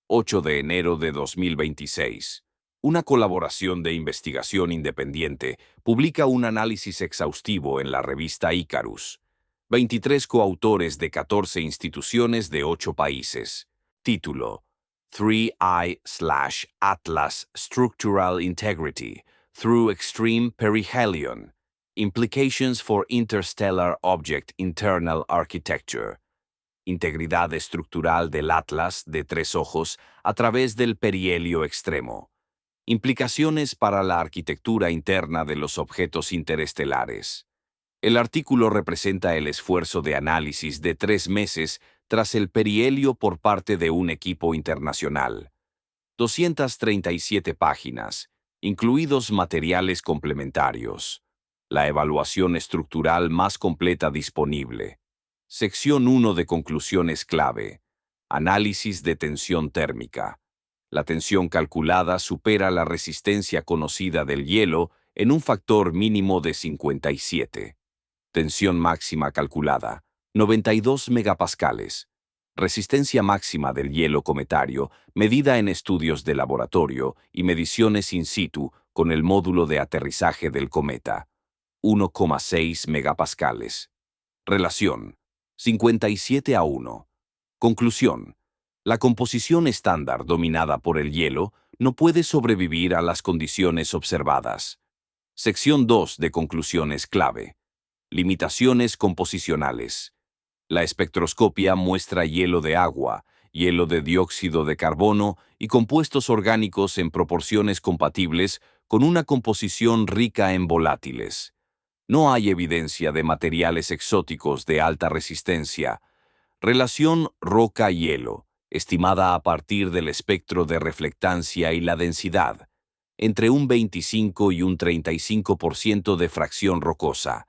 8 de enero de 2026. Una colaboración de investigación independiente publica un análisis exhaustivo en la revista Icarus. 23 coautores de 14 instituciones de 8 países. Título: 3I/Atlas Structural Integrity Through Extreme Perihelion. Implications for Interstellar Object Internal Architecture. Integridad estructural del Atlas de 3 ojos a través del perihelio extremo. Implicaciones para la arquitectura interna de los objetos interestelares. El artículo representa el esfuerzo de análisis de 3 meses tras el perihelio por parte de un equipo internacional. 237 páginas, incluidos materiales complementarios. La evaluación estructural más completa disponible. Sección 1 de conclusiones clave. Análisis de tensión térmica. La tensión calculada supera la resistencia conocida del hielo en un factor mínimo de 57. Tensión máxima calculada, 92 megapascales. Resistencia máxima del hielo cometario, medida en estudios de laboratorio y mediciones in situ con el módulo de aterrizaje del cometa, 1,6 megapascales. Relación: 57:1. Conclusión: la composición estándar dominada por el hielo no puede sobrevivir a las condiciones observadas. Sección 2 de conclusiones clave. Limitaciones composicionales. La espectroscopia muestra hielo de agua, hielo de dióxido de carbono y compuestos orgánicos en proporciones compatibles con una composición rica en volátiles. No hay evidencia de materiales exóticos de alta resistencia. Relación roca-hielo, estimada a partir del espectro de reflectancia y la densidad, entre un 25 y un 35% de fracción rocosa.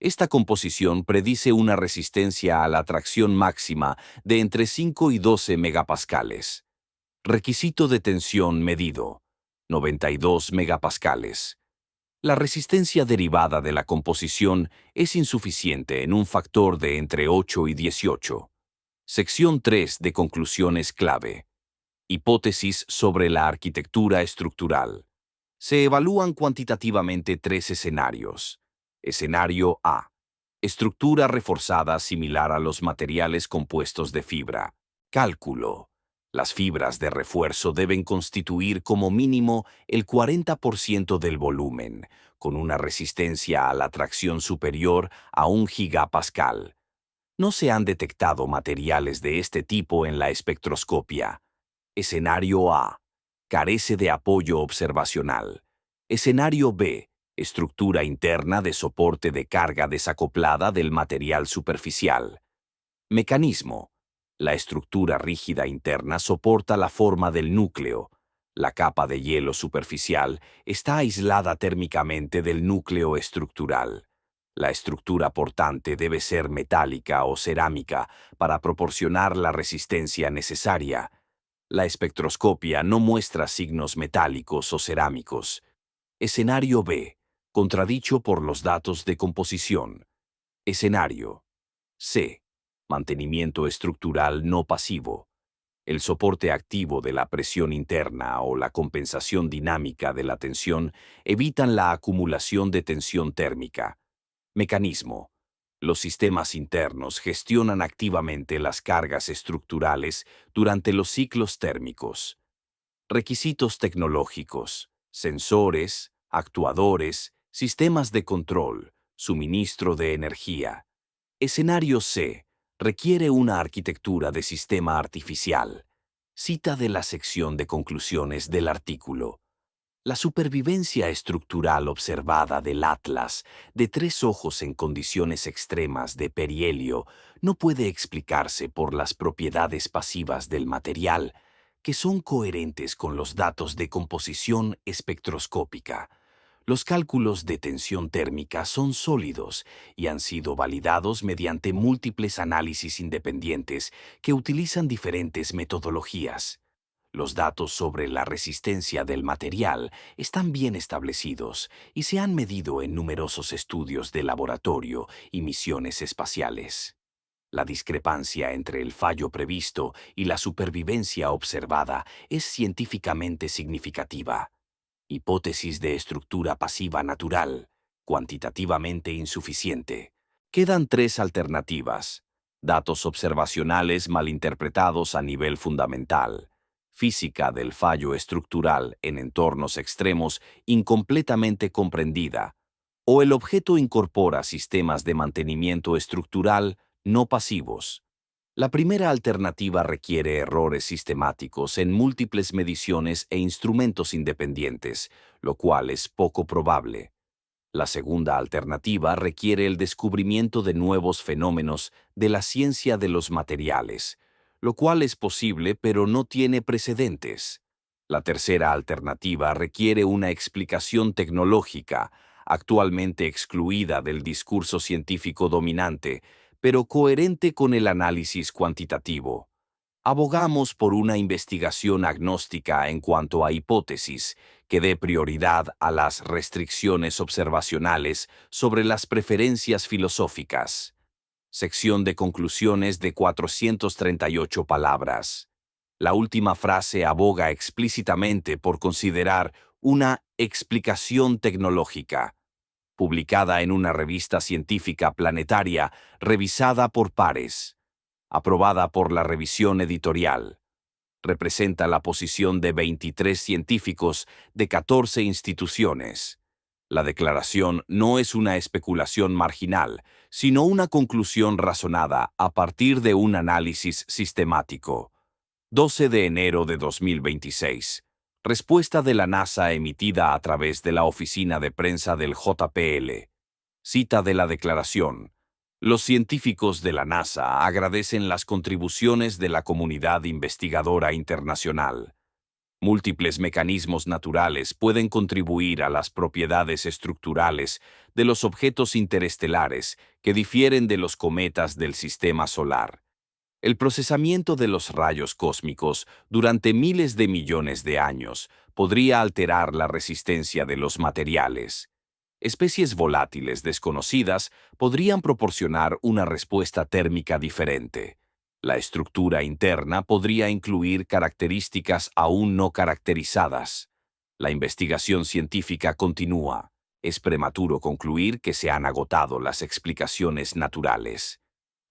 Esta composición predice una resistencia a la tracción máxima de entre 5 y 12 megapascales. Requisito de tensión medido: 92 megapascales. La resistencia derivada de la composición es insuficiente en un factor de entre 8 y 18. Sección 3 de conclusiones clave. Hipótesis sobre la arquitectura estructural. Se evalúan cuantitativamente 3 escenarios. Escenario A. Estructura reforzada similar a los materiales compuestos de fibra. Cálculo. Las fibras de refuerzo deben constituir como mínimo el 40% del volumen, con una resistencia a la tracción superior a 1 gigapascal. No se han detectado materiales de este tipo en la espectroscopia. Escenario A. Carece de apoyo observacional. Escenario B. Estructura interna de soporte de carga desacoplada del material superficial. Mecanismo. La estructura rígida interna soporta la forma del núcleo. La capa de hielo superficial está aislada térmicamente del núcleo estructural. La estructura portante debe ser metálica o cerámica para proporcionar la resistencia necesaria. La espectroscopia no muestra signos metálicos o cerámicos. Escenario B. Contradicho por los datos de composición. Escenario C. Mantenimiento estructural no pasivo. El soporte activo de la presión interna o la compensación dinámica de la tensión evitan la acumulación de tensión térmica. Mecanismo. Los sistemas internos gestionan activamente las cargas estructurales durante los ciclos térmicos. Requisitos tecnológicos: sensores, actuadores, sistemas de control, suministro de energía. Escenario C. Requiere una arquitectura de sistema artificial. Cita de la sección de conclusiones del artículo. La supervivencia estructural observada del Atlas de 3 ojos en condiciones extremas de perihelio no puede explicarse por las propiedades pasivas del material, que son coherentes con los datos de composición espectroscópica. Los cálculos de tensión térmica son sólidos y han sido validados mediante múltiples análisis independientes que utilizan diferentes metodologías. Los datos sobre la resistencia del material están bien establecidos y se han medido en numerosos estudios de laboratorio y misiones espaciales. La discrepancia entre el fallo previsto y la supervivencia observada es científicamente significativa. Hipótesis de estructura pasiva natural, cuantitativamente insuficiente. Quedan 3 alternativas. Datos observacionales malinterpretados a nivel fundamental. Física del fallo estructural en entornos extremos incompletamente comprendida. O el objeto incorpora sistemas de mantenimiento estructural no pasivos. La primera alternativa requiere errores sistemáticos en múltiples mediciones e instrumentos independientes, lo cual es poco probable. La segunda alternativa requiere el descubrimiento de nuevos fenómenos de la ciencia de los materiales, lo cual es posible pero no tiene precedentes. La tercera alternativa requiere una explicación tecnológica, actualmente excluida del discurso científico dominante, pero coherente con el análisis cuantitativo. Abogamos por una investigación agnóstica en cuanto a hipótesis, que dé prioridad a las restricciones observacionales sobre las preferencias filosóficas. Sección de conclusiones de 438 palabras. La última frase aboga explícitamente por considerar una explicación tecnológica, publicada en una revista científica planetaria revisada por pares, aprobada por la revisión editorial. Representa la posición de 23 científicos de 14 instituciones. La declaración no es una especulación marginal, sino una conclusión razonada a partir de un análisis sistemático. 12 de enero de 2026. Respuesta de la NASA emitida a través de la oficina de prensa del JPL. Cita de la declaración. Los científicos de la NASA agradecen las contribuciones de la comunidad investigadora internacional. Múltiples mecanismos naturales pueden contribuir a las propiedades estructurales de los objetos interestelares que difieren de los cometas del sistema solar. El procesamiento de los rayos cósmicos durante miles de millones de años podría alterar la resistencia de los materiales. Especies volátiles desconocidas podrían proporcionar una respuesta térmica diferente. La estructura interna podría incluir características aún no caracterizadas. La investigación científica continúa. Es prematuro concluir que se han agotado las explicaciones naturales.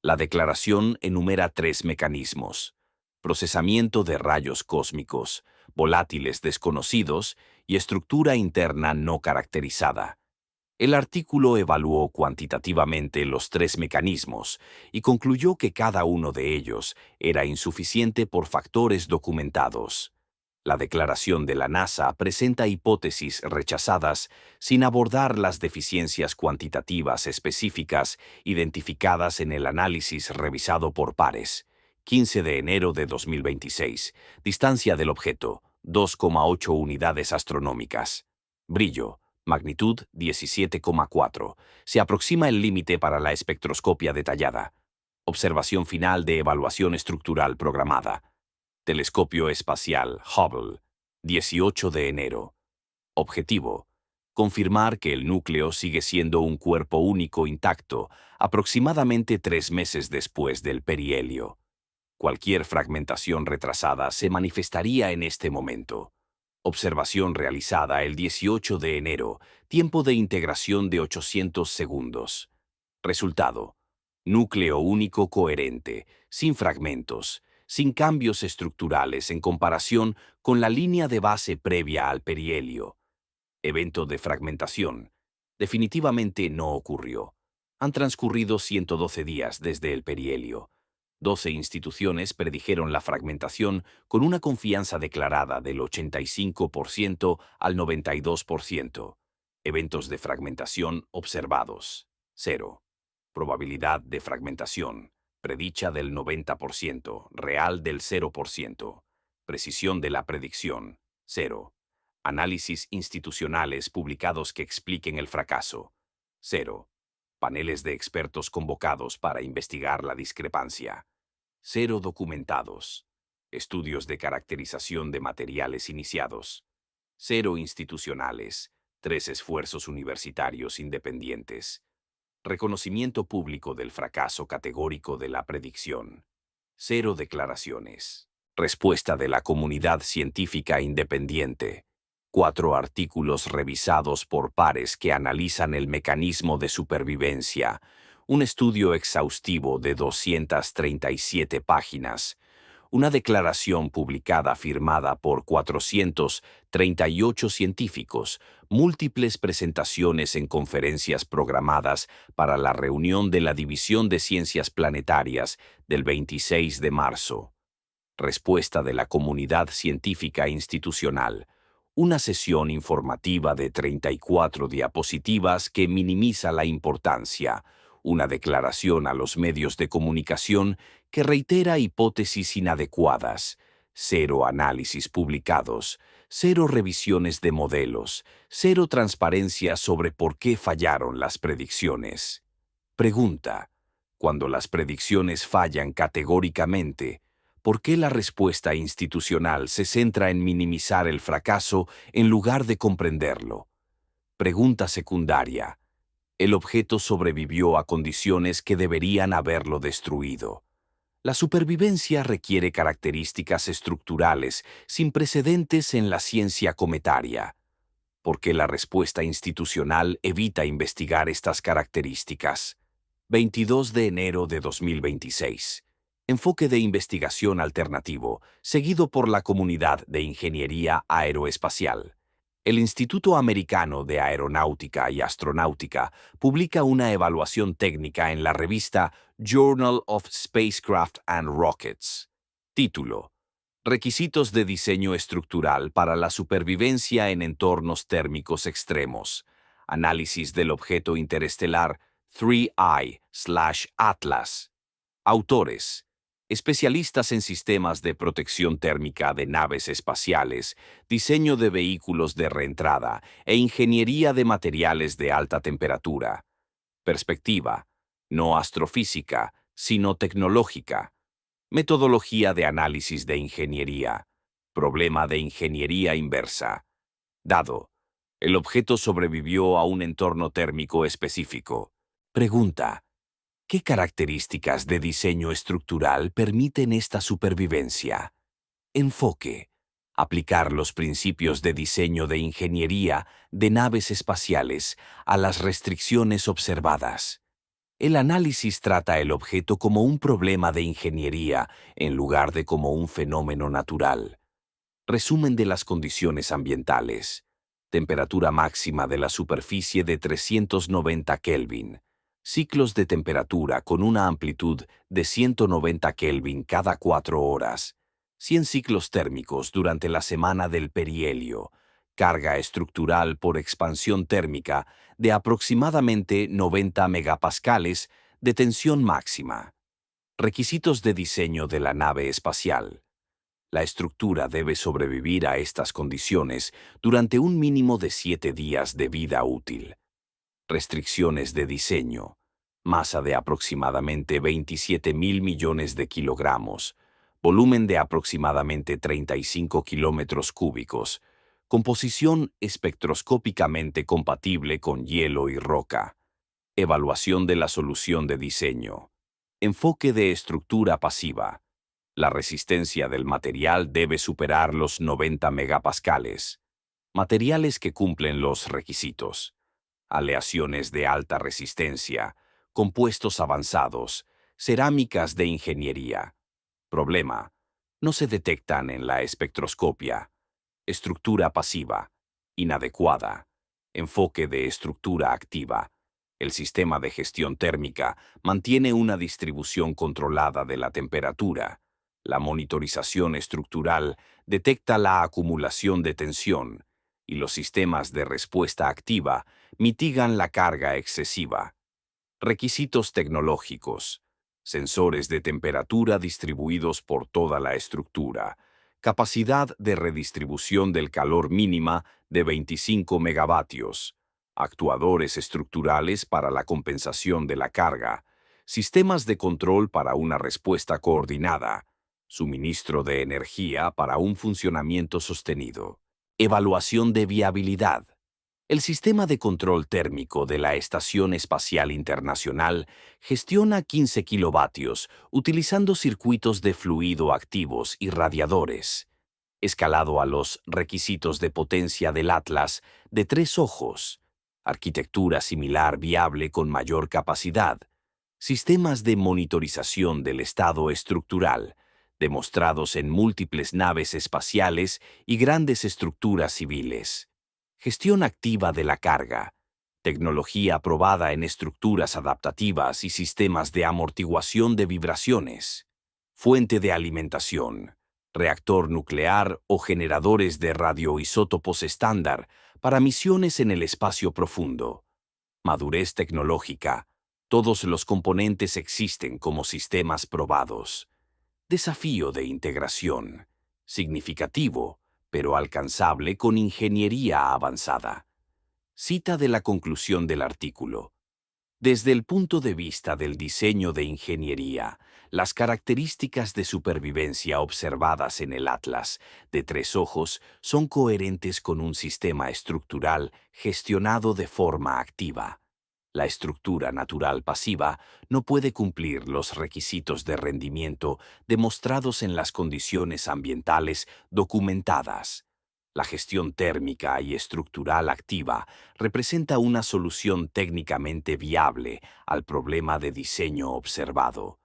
La declaración enumera 3 mecanismos. procesamiento de rayos cósmicos, volátiles desconocidos y estructura interna no caracterizada. El artículo evaluó cuantitativamente los tres mecanismos y concluyó que cada uno de ellos era insuficiente por factores documentados. La declaración de la NASA presenta hipótesis rechazadas sin abordar las deficiencias cuantitativas específicas identificadas en el análisis revisado por pares. 15 de enero de 2026. Distancia del objeto, 2,8 unidades astronómicas. Brillo, magnitud 17,4. Se aproxima el límite para la espectroscopia detallada. Observación final de evaluación estructural programada. Telescopio espacial Hubble, 18 de enero. Objetivo: confirmar que el núcleo sigue siendo un cuerpo único intacto aproximadamente 3 meses después del perihelio. Cualquier fragmentación retrasada se manifestaría en este momento. Observación realizada el 18 de enero, tiempo de integración de 800 segundos. Resultado: núcleo único coherente, sin fragmentos, sin cambios estructurales en comparación con la línea de base previa al perihelio. Evento de fragmentación. Definitivamente no ocurrió. Han transcurrido 112 días desde el perihelio. 12 instituciones predijeron la fragmentación con una confianza declarada del 85% al 92%. Eventos de fragmentación observados. 0. Probabilidad de fragmentación. Predicha del 90%, real del 0%. Precisión de la predicción. 0. Análisis institucionales publicados que expliquen el fracaso. 0. Paneles de expertos convocados para investigar la discrepancia. 0 documentados. Estudios de caracterización de materiales iniciados. 0 institucionales. 3 esfuerzos universitarios independientes. Reconocimiento público del fracaso categórico de la predicción. 0 declaraciones. Respuesta de la comunidad científica independiente. 4 artículos revisados por pares que analizan el mecanismo de supervivencia. Un estudio exhaustivo de 237 páginas. Una declaración publicada firmada por 438 científicos, múltiples presentaciones en conferencias programadas para la reunión de la División de Ciencias Planetarias del 26 de marzo. Respuesta de la comunidad científica institucional. Una sesión informativa de 34 diapositivas que minimiza la importancia. Una declaración a los medios de comunicación que reitera hipótesis inadecuadas. 0 análisis publicados. 0 revisiones de modelos. 0 transparencia sobre por qué fallaron las predicciones. Pregunta: cuando las predicciones fallan categóricamente, ¿por qué la respuesta institucional se centra en minimizar el fracaso en lugar de comprenderlo? Pregunta secundaria: el objeto sobrevivió a condiciones que deberían haberlo destruido. La supervivencia requiere características estructurales sin precedentes en la ciencia cometaria. ¿Por qué la respuesta institucional evita investigar estas características? 22 de enero de 2026. Enfoque de investigación alternativo, seguido por la comunidad de ingeniería aeroespacial. El Instituto Americano de Aeronáutica y Astronáutica publica una evaluación técnica en la revista Journal of Spacecraft and Rockets. Título: Requisitos de diseño estructural para la supervivencia en entornos térmicos extremos. Análisis del objeto interestelar 3I/Atlas. Autores: especialistas en sistemas de protección térmica de naves espaciales, diseño de vehículos de reentrada e ingeniería de materiales de alta temperatura. Perspectiva: no astrofísica, sino tecnológica. Metodología de análisis de ingeniería. Problema de ingeniería inversa. Dado: el objeto sobrevivió a un entorno térmico específico. Pregunta: ¿qué características de diseño estructural permiten esta supervivencia? Enfoque: aplicar los principios de diseño de ingeniería de naves espaciales a las restricciones observadas. El análisis trata el objeto como un problema de ingeniería en lugar de como un fenómeno natural. Resumen de las condiciones ambientales. Temperatura máxima de la superficie de 390 Kelvin. Ciclos de temperatura con una amplitud de 190 Kelvin cada 4 horas. 100 ciclos térmicos durante la semana del perihelio. Carga estructural por expansión térmica de aproximadamente 90 megapascales de tensión máxima. Requisitos de diseño de la nave espacial. La estructura debe sobrevivir a estas condiciones durante un mínimo de 7 días de vida útil. Restricciones de diseño. Masa de aproximadamente 27.000 millones de kilogramos. Volumen de aproximadamente 35 kilómetros cúbicos. Composición espectroscópicamente compatible con hielo y roca. Evaluación de la solución de diseño. Enfoque de estructura pasiva. La resistencia del material debe superar los 90 megapascales. Materiales que cumplen los requisitos. Aleaciones de alta resistencia, compuestos avanzados, cerámicas de ingeniería. Problema: no se detectan en la espectroscopia. Estructura pasiva, inadecuada. Enfoque de estructura activa. El sistema de gestión térmica mantiene una distribución controlada de la temperatura. La monitorización estructural detecta la acumulación de tensión y los sistemas de respuesta activa mitigan la carga excesiva. Requisitos tecnológicos. Sensores de temperatura distribuidos por toda la estructura. Capacidad de redistribución del calor mínima de 25 megavatios. Actuadores estructurales para la compensación de la carga. Sistemas de control para una respuesta coordinada. Suministro de energía para un funcionamiento sostenido. Evaluación de viabilidad. El sistema de control térmico de la Estación Espacial Internacional gestiona 15 kilovatios utilizando circuitos de fluido activos y radiadores. Escalado a los requisitos de potencia del Atlas de 3 ojos. Arquitectura similar viable con mayor capacidad. Sistemas de monitorización del estado estructural, demostrados en múltiples naves espaciales y grandes estructuras civiles. Gestión activa de la carga. Tecnología aprobada en estructuras adaptativas y sistemas de amortiguación de vibraciones. Fuente de alimentación. Reactor nuclear o generadores de radioisótopos estándar para misiones en el espacio profundo. Madurez tecnológica. Todos los componentes existen como sistemas probados. Desafío de integración. Significativo, pero alcanzable con ingeniería avanzada. Cita de la conclusión del artículo. Desde el punto de vista del diseño de ingeniería, las características de supervivencia observadas en el Atlas de 3 ojos son coherentes con un sistema estructural gestionado de forma activa. La estructura natural pasiva no puede cumplir los requisitos de rendimiento demostrados en las condiciones ambientales documentadas. La gestión térmica y estructural activa representa una solución técnicamente viable al problema de diseño observado.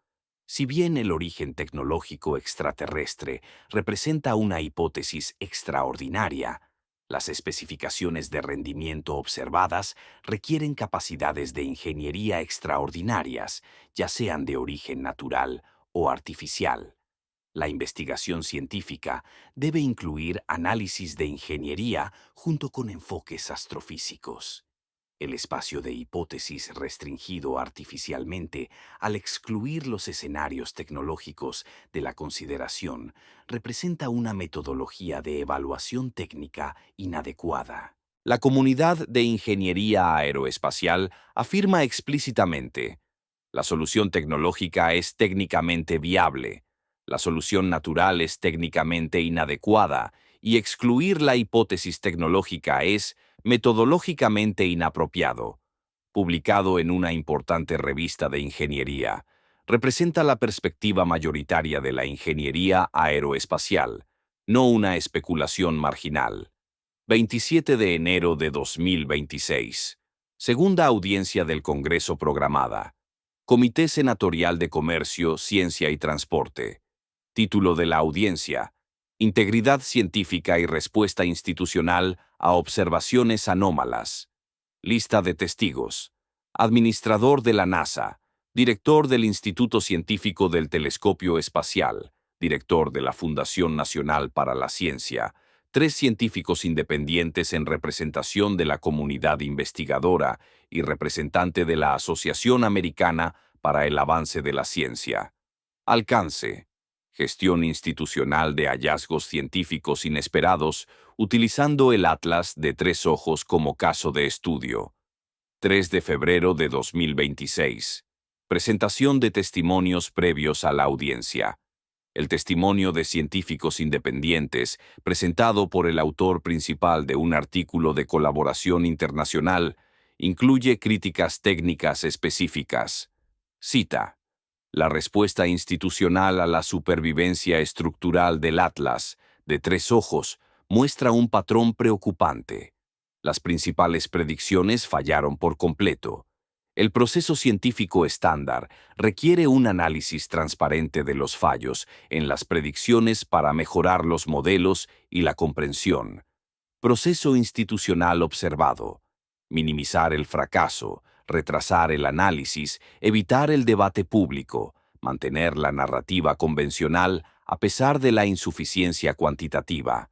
Si bien el origen tecnológico extraterrestre representa una hipótesis extraordinaria, las especificaciones de rendimiento observadas requieren capacidades de ingeniería extraordinarias, ya sean de origen natural o artificial. La investigación científica debe incluir análisis de ingeniería junto con enfoques astrofísicos. El espacio de hipótesis restringido artificialmente al excluir los escenarios tecnológicos de la consideración representa una metodología de evaluación técnica inadecuada. La comunidad de ingeniería aeroespacial afirma explícitamente: la solución tecnológica es técnicamente viable, la solución natural es técnicamente inadecuada y excluir la hipótesis tecnológica es metodológicamente inapropiado. Publicado en una importante revista de ingeniería, representa la perspectiva mayoritaria de la ingeniería aeroespacial, no una especulación marginal. 27 de enero de 2026. Segunda audiencia del Congreso programada. Comité Senatorial de Comercio, Ciencia y Transporte. Título de la audiencia: Integridad científica y respuesta institucional a observaciones anómalas. Lista de testigos: Administrador de la NASA, Director del Instituto Científico del Telescopio Espacial, Director de la Fundación Nacional para la Ciencia, 3 científicos independientes en representación de la comunidad investigadora y representante de la Asociación Americana para el Avance de la Ciencia. Alcance: gestión institucional de hallazgos científicos inesperados utilizando el Atlas de 3 ojos como caso de estudio. 3 de febrero de 2026. Presentación de testimonios previos a la audiencia. El testimonio de científicos independientes, presentado por el autor principal de un artículo de colaboración internacional, incluye críticas técnicas específicas. Cita: la respuesta institucional a la supervivencia estructural del Atlas, de 3 ojos, muestra un patrón preocupante. Las principales predicciones fallaron por completo. El proceso científico estándar requiere un análisis transparente de los fallos en las predicciones para mejorar los modelos y la comprensión. Proceso institucional observado: minimizar el fracaso, retrasar el análisis, evitar el debate público, mantener la narrativa convencional a pesar de la insuficiencia cuantitativa.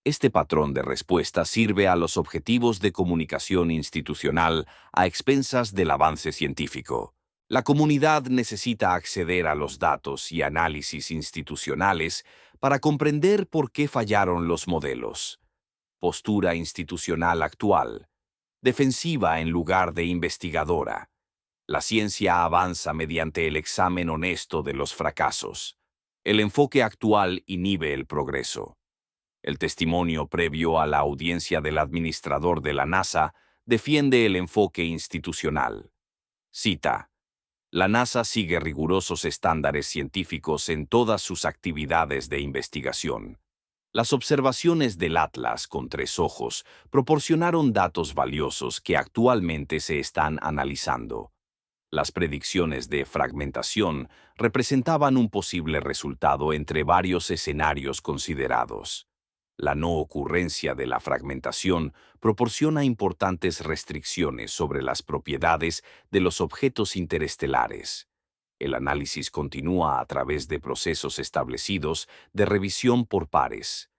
Este patrón de respuesta sirve a los objetivos de comunicación institucional a expensas del avance científico. La comunidad necesita acceder a los datos y análisis institucionales para comprender por qué fallaron los modelos. Postura institucional actual: defensiva en lugar de investigadora. La ciencia avanza mediante el examen honesto de los fracasos. El enfoque actual inhibe el progreso. El testimonio previo a la audiencia del administrador de la NASA defiende el enfoque institucional. Cita: la NASA sigue rigurosos estándares científicos en todas sus actividades de investigación. Las observaciones del Atlas con 3 ojos proporcionaron datos valiosos que actualmente se están analizando. Las predicciones de fragmentación representaban un posible resultado entre varios escenarios considerados. La no ocurrencia de la fragmentación proporciona importantes restricciones sobre las propiedades de los objetos interestelares. El análisis continúa a través de procesos establecidos de revisión por pares.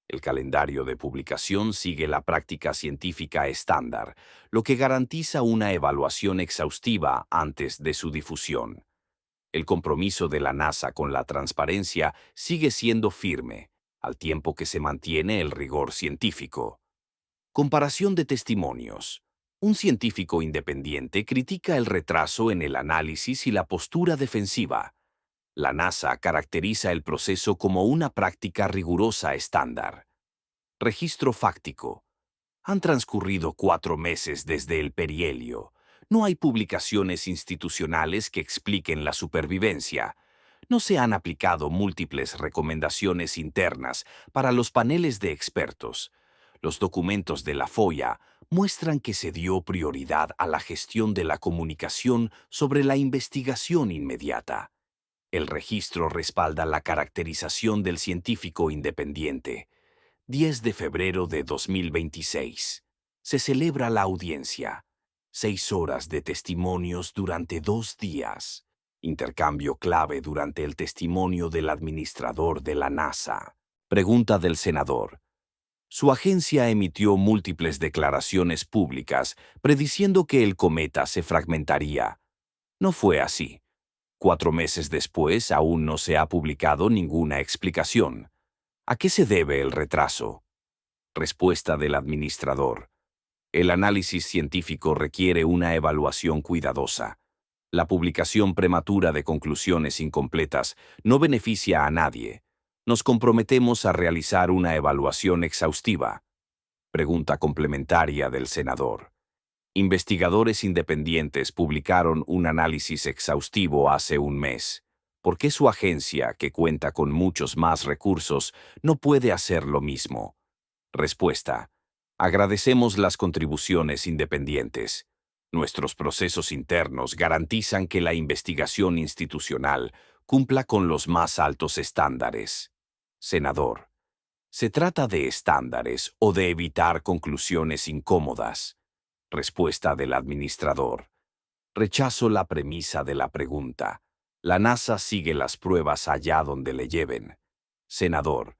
El calendario de publicación sigue la práctica científica estándar, lo que garantiza una evaluación exhaustiva antes de su difusión. El compromiso de la NASA con la transparencia sigue siendo firme, al tiempo que se mantiene el rigor científico. Comparación de testimonios. Un científico independiente critica el retraso en el análisis y la postura defensiva. La NASA caracteriza el proceso como una práctica rigurosa estándar. Registro fáctico. Han transcurrido 4 meses desde el perihelio. No hay publicaciones institucionales que expliquen la supervivencia. No se han aplicado múltiples recomendaciones internas para los paneles de expertos. Los documentos de la FOIA muestran que se dio prioridad a la gestión de la comunicación sobre la investigación inmediata. El registro respalda la caracterización del científico independiente. 10 de febrero de 2026. Se celebra la audiencia. 6 horas de testimonios durante 2 días. Intercambio clave durante el testimonio del administrador de la NASA. Pregunta del senador. Su agencia emitió múltiples declaraciones públicas prediciendo que el cometa se fragmentaría. No fue así. 4 meses después aún no se ha publicado ninguna explicación. ¿A qué se debe el retraso? Respuesta del administrador. El análisis científico requiere una evaluación cuidadosa. La publicación prematura de conclusiones incompletas no beneficia a nadie. Nos comprometemos a realizar una evaluación exhaustiva. Pregunta complementaria del senador. Investigadores independientes publicaron un análisis exhaustivo hace un mes. ¿Por qué su agencia, que cuenta con muchos más recursos, no puede hacer lo mismo? Respuesta. Agradecemos las contribuciones independientes. Nuestros procesos internos garantizan que la investigación institucional cumpla con los más altos estándares. Senador, ¿se trata de estándares o de evitar conclusiones incómodas? Respuesta del administrador. Rechazo la premisa de la pregunta. La NASA sigue las pruebas allá donde le lleven. Senador,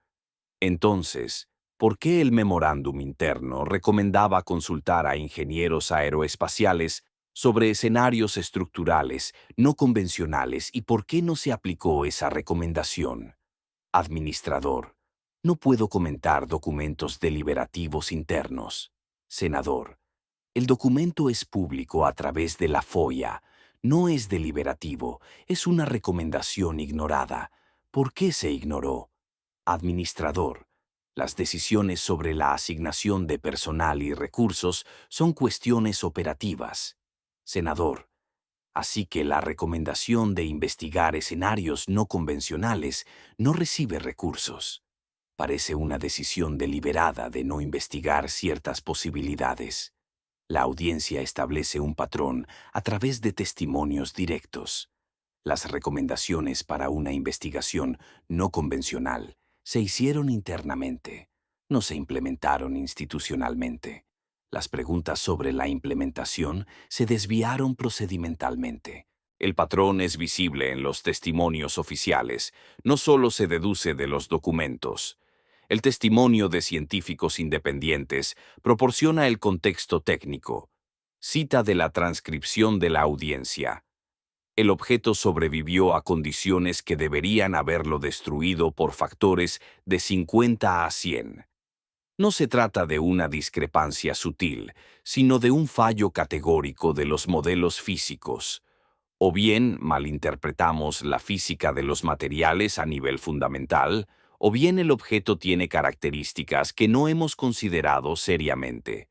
entonces, ¿por qué el memorándum interno recomendaba consultar a ingenieros aeroespaciales sobre escenarios estructurales no convencionales y por qué no se aplicó esa recomendación? Administrador, no puedo comentar documentos deliberativos internos. Senador, el documento es público a través de la FOIA. No es deliberativo, es una recomendación ignorada. ¿Por qué se ignoró? Administrador, las decisiones sobre la asignación de personal y recursos son cuestiones operativas. Senador, así que la recomendación de investigar escenarios no convencionales no recibe recursos. Parece una decisión deliberada de no investigar ciertas posibilidades. La audiencia establece un patrón a través de testimonios directos. Las recomendaciones para una investigación no convencional se hicieron internamente, no se implementaron institucionalmente. Las preguntas sobre la implementación se desviaron procedimentalmente. El patrón es visible en los testimonios oficiales, no solo se deduce de los documentos. El testimonio de científicos independientes proporciona el contexto técnico. Cita de la transcripción de la audiencia. El objeto sobrevivió a condiciones que deberían haberlo destruido por factores de 50 a 100. No se trata de una discrepancia sutil, sino de un fallo categórico de los modelos físicos. O bien malinterpretamos la física de los materiales a nivel fundamental, o bien el objeto tiene características que no hemos considerado seriamente.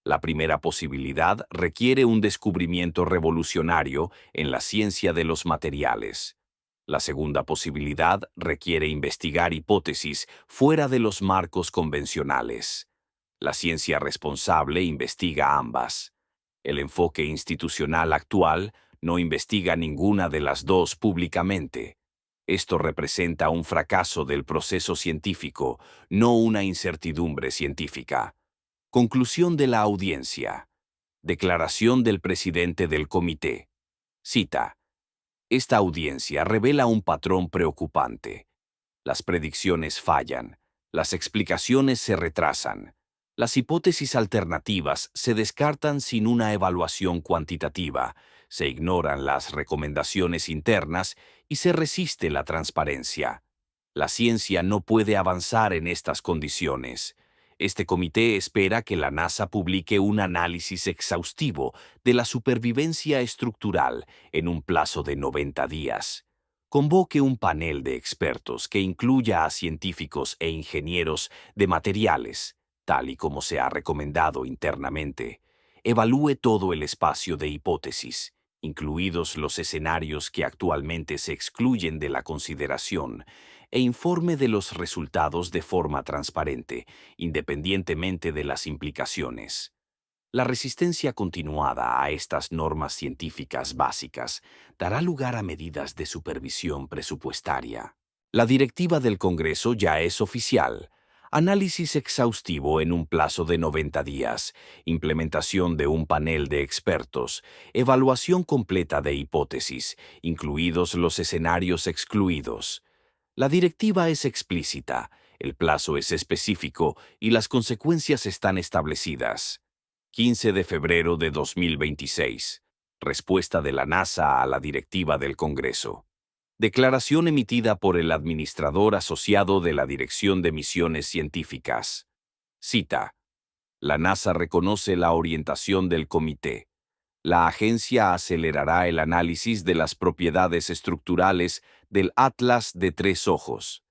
La primera posibilidad requiere un descubrimiento revolucionario en la ciencia de los materiales. La segunda posibilidad requiere investigar hipótesis fuera de los marcos convencionales. La ciencia responsable investiga ambas. El enfoque institucional actual no investiga ninguna de las dos públicamente. Esto representa un fracaso del proceso científico, no una incertidumbre científica. Conclusión de la audiencia. Declaración del presidente del comité. Cita. Esta audiencia revela un patrón preocupante. Las predicciones fallan, las explicaciones se retrasan, las hipótesis alternativas se descartan sin una evaluación cuantitativa, se ignoran las recomendaciones internas y se resiste la transparencia. La ciencia no puede avanzar en estas condiciones. Este comité espera que la NASA publique un análisis exhaustivo de la supervivencia estructural en un plazo de 90 días. Convoque un panel de expertos que incluya a científicos e ingenieros de materiales, tal y como se ha recomendado internamente. Evalúe todo el espacio de hipótesis, incluidos los escenarios que actualmente se excluyen de la consideración, e informe de los resultados de forma transparente, independientemente de las implicaciones. La resistencia continuada a estas normas científicas básicas dará lugar a medidas de supervisión presupuestaria. La directiva del Congreso ya es oficial. Análisis exhaustivo en un plazo de 90 días, implementación de un panel de expertos, evaluación completa de hipótesis, incluidos los escenarios excluidos. La directiva es explícita, el plazo es específico y las consecuencias están establecidas. 15 de febrero de 2026. Respuesta de la NASA a la directiva del Congreso. Declaración emitida por el administrador asociado de la Dirección de Misiones Científicas. Cita. La NASA reconoce la orientación del comité. La agencia acelerará el análisis de las propiedades estructurales del Atlas de Tres Ojos.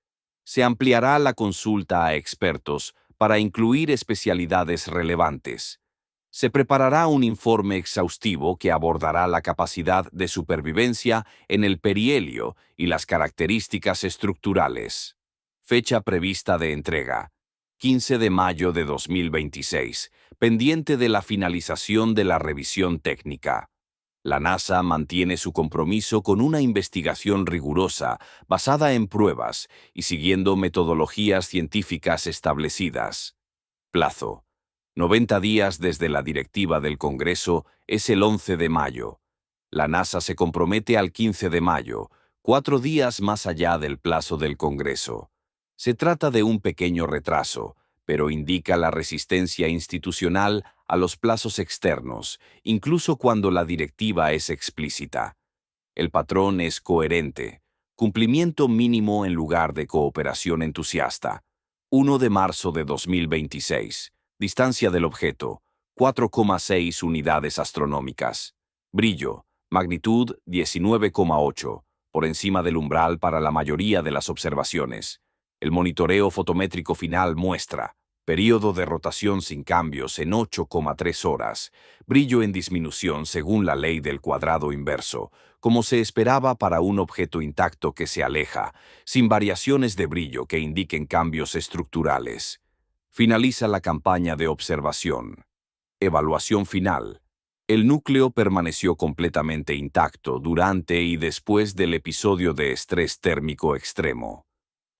Se ampliará la consulta a expertos para incluir especialidades relevantes. Se preparará un informe exhaustivo que abordará la capacidad de supervivencia en el perihelio y las características estructurales. Fecha prevista de entrega: 15 de mayo de 2026, pendiente de la finalización de la revisión técnica. La NASA mantiene su compromiso con una investigación rigurosa, basada en pruebas y siguiendo metodologías científicas establecidas. Plazo: 90 días desde la directiva del Congreso es el 11 de mayo. La NASA se compromete al 15 de mayo, 4 días más allá del plazo del Congreso. Se trata de un pequeño retraso, pero indica la resistencia institucional a los plazos externos, incluso cuando la directiva es explícita. El patrón es coherente: cumplimiento mínimo en lugar de cooperación entusiasta. 1 de marzo de 2026. Distancia del objeto: 4,6 unidades astronómicas. Brillo: magnitud 19,8, por encima del umbral para la mayoría de las observaciones. El monitoreo fotométrico final muestra período de rotación sin cambios en 8,3 horas, brillo en disminución según la ley del cuadrado inverso, como se esperaba para un objeto intacto que se aleja, sin variaciones de brillo que indiquen cambios estructurales. Finaliza la campaña de observación. Evaluación final. El núcleo permaneció completamente intacto durante y después del episodio de estrés térmico extremo.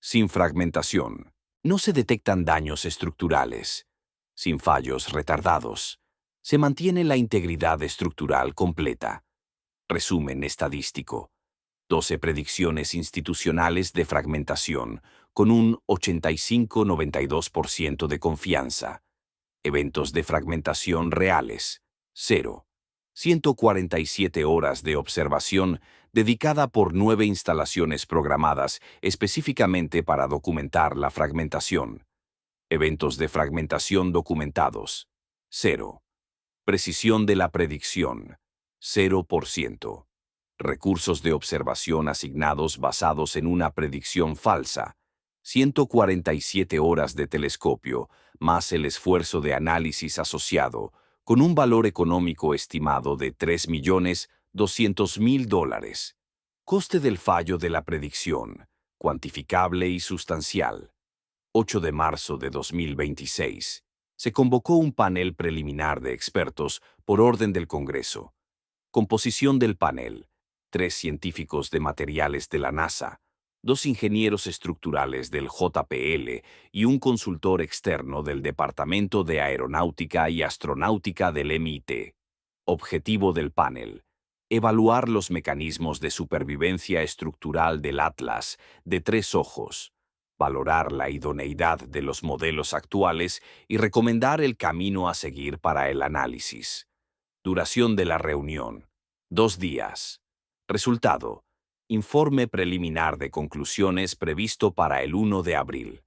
Sin fragmentación. No se detectan daños estructurales. Sin fallos retardados. Se mantiene la integridad estructural completa. Resumen estadístico: 12 predicciones institucionales de fragmentación, con un 85-92% de confianza. Eventos de fragmentación reales: 0. 147 horas de observación dedicada por 9 instalaciones programadas específicamente para documentar la fragmentación. Eventos de fragmentación documentados: 0. Precisión de la predicción: 0%. Recursos de observación asignados basados en una predicción falsa: 147 horas de telescopio, más el esfuerzo de análisis asociado, con un valor económico estimado de $3.200.000. Coste del fallo de la predicción: cuantificable y sustancial. 8 de marzo de 2026. Se convocó un panel preliminar de expertos por orden del Congreso. Composición del panel: 3 científicos de materiales de la NASA, 2 ingenieros estructurales del JPL y un consultor externo del Departamento de Aeronáutica y Astronáutica del MIT. Objetivo del panel: evaluar los mecanismos de supervivencia estructural del Atlas de 3 ojos, valorar la idoneidad de los modelos actuales y recomendar el camino a seguir para el análisis. Duración de la reunión: 2 días. Resultado: informe preliminar de conclusiones previsto para el 1 de abril.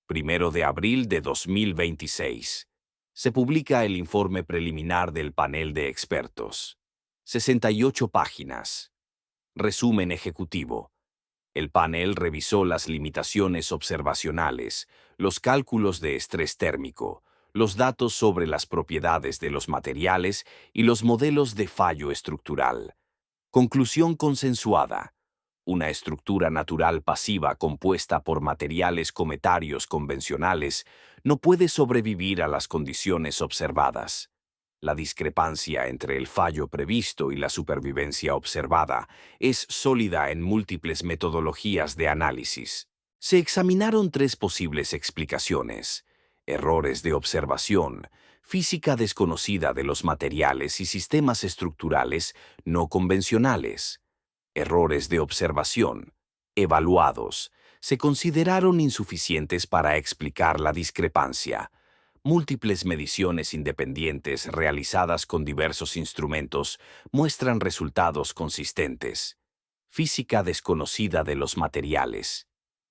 1 de abril de 2026. Se publica el informe preliminar del panel de expertos. 68 páginas. Resumen ejecutivo. El panel revisó las limitaciones observacionales, los cálculos de estrés térmico, los datos sobre las propiedades de los materiales y los modelos de fallo estructural. Conclusión consensuada: una estructura natural pasiva compuesta por materiales cometarios convencionales no puede sobrevivir a las condiciones observadas. La discrepancia entre el fallo previsto y la supervivencia observada es sólida en múltiples metodologías de análisis. Se examinaron 3 posibles explicaciones: errores de observación, física desconocida de los materiales y sistemas estructurales no convencionales. Errores de observación, evaluados, se consideraron insuficientes para explicar la discrepancia. Múltiples mediciones independientes realizadas con diversos instrumentos muestran resultados consistentes. Física desconocida de los materiales.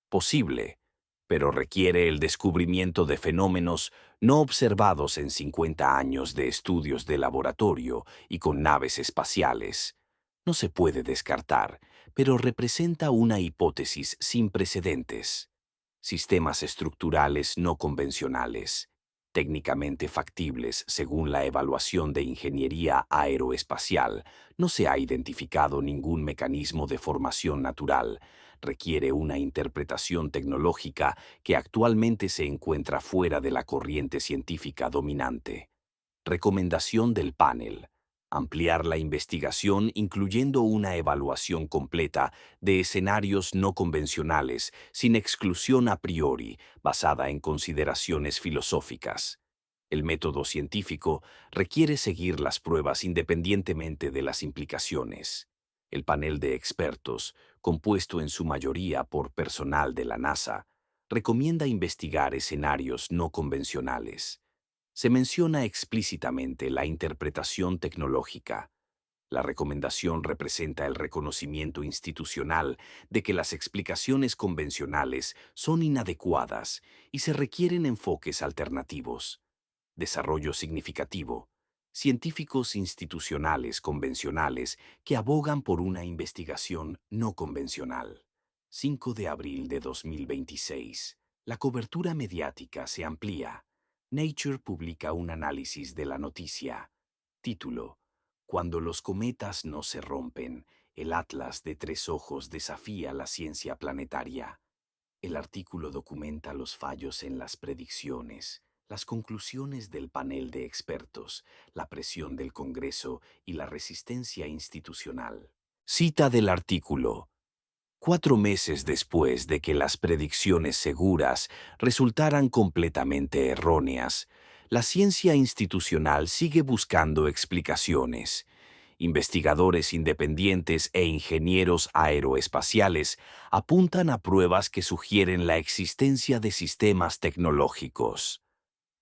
Posible, pero requiere el descubrimiento de fenómenos no observados en 50 años de estudios de laboratorio y con naves espaciales. No se puede descartar, pero representa una hipótesis sin precedentes. Sistemas estructurales no convencionales. técnicamente factibles según la evaluación de ingeniería aeroespacial. No se ha identificado ningún mecanismo de formación natural. Requiere una interpretación tecnológica que actualmente se encuentra fuera de la corriente científica dominante. Recomendación del panel: ampliar la investigación incluyendo una evaluación completa de escenarios no convencionales, sin exclusión a priori, basada en consideraciones filosóficas. El método científico requiere seguir las pruebas independientemente de las implicaciones. El panel de expertos, compuesto en su mayoría por personal de la NASA, recomienda investigar escenarios no convencionales. Se menciona explícitamente la interpretación tecnológica. La recomendación representa el reconocimiento institucional de que las explicaciones convencionales son inadecuadas y se requieren enfoques alternativos. Desarrollo significativo: científicos institucionales convencionales que abogan por una investigación no convencional. 5 de abril de 2026. La cobertura mediática se amplía. Nature publica un análisis de la noticia. Título: Cuando los cometas no se rompen, el Atlas de tres ojos desafía la ciencia planetaria. El artículo documenta los fallos en las predicciones, las conclusiones del panel de expertos, la presión del Congreso y la resistencia institucional. Cita del artículo: 4 meses después de que las predicciones seguras resultaran completamente erróneas, la ciencia institucional sigue buscando explicaciones. Investigadores independientes e ingenieros aeroespaciales apuntan a pruebas que sugieren la existencia de sistemas tecnológicos.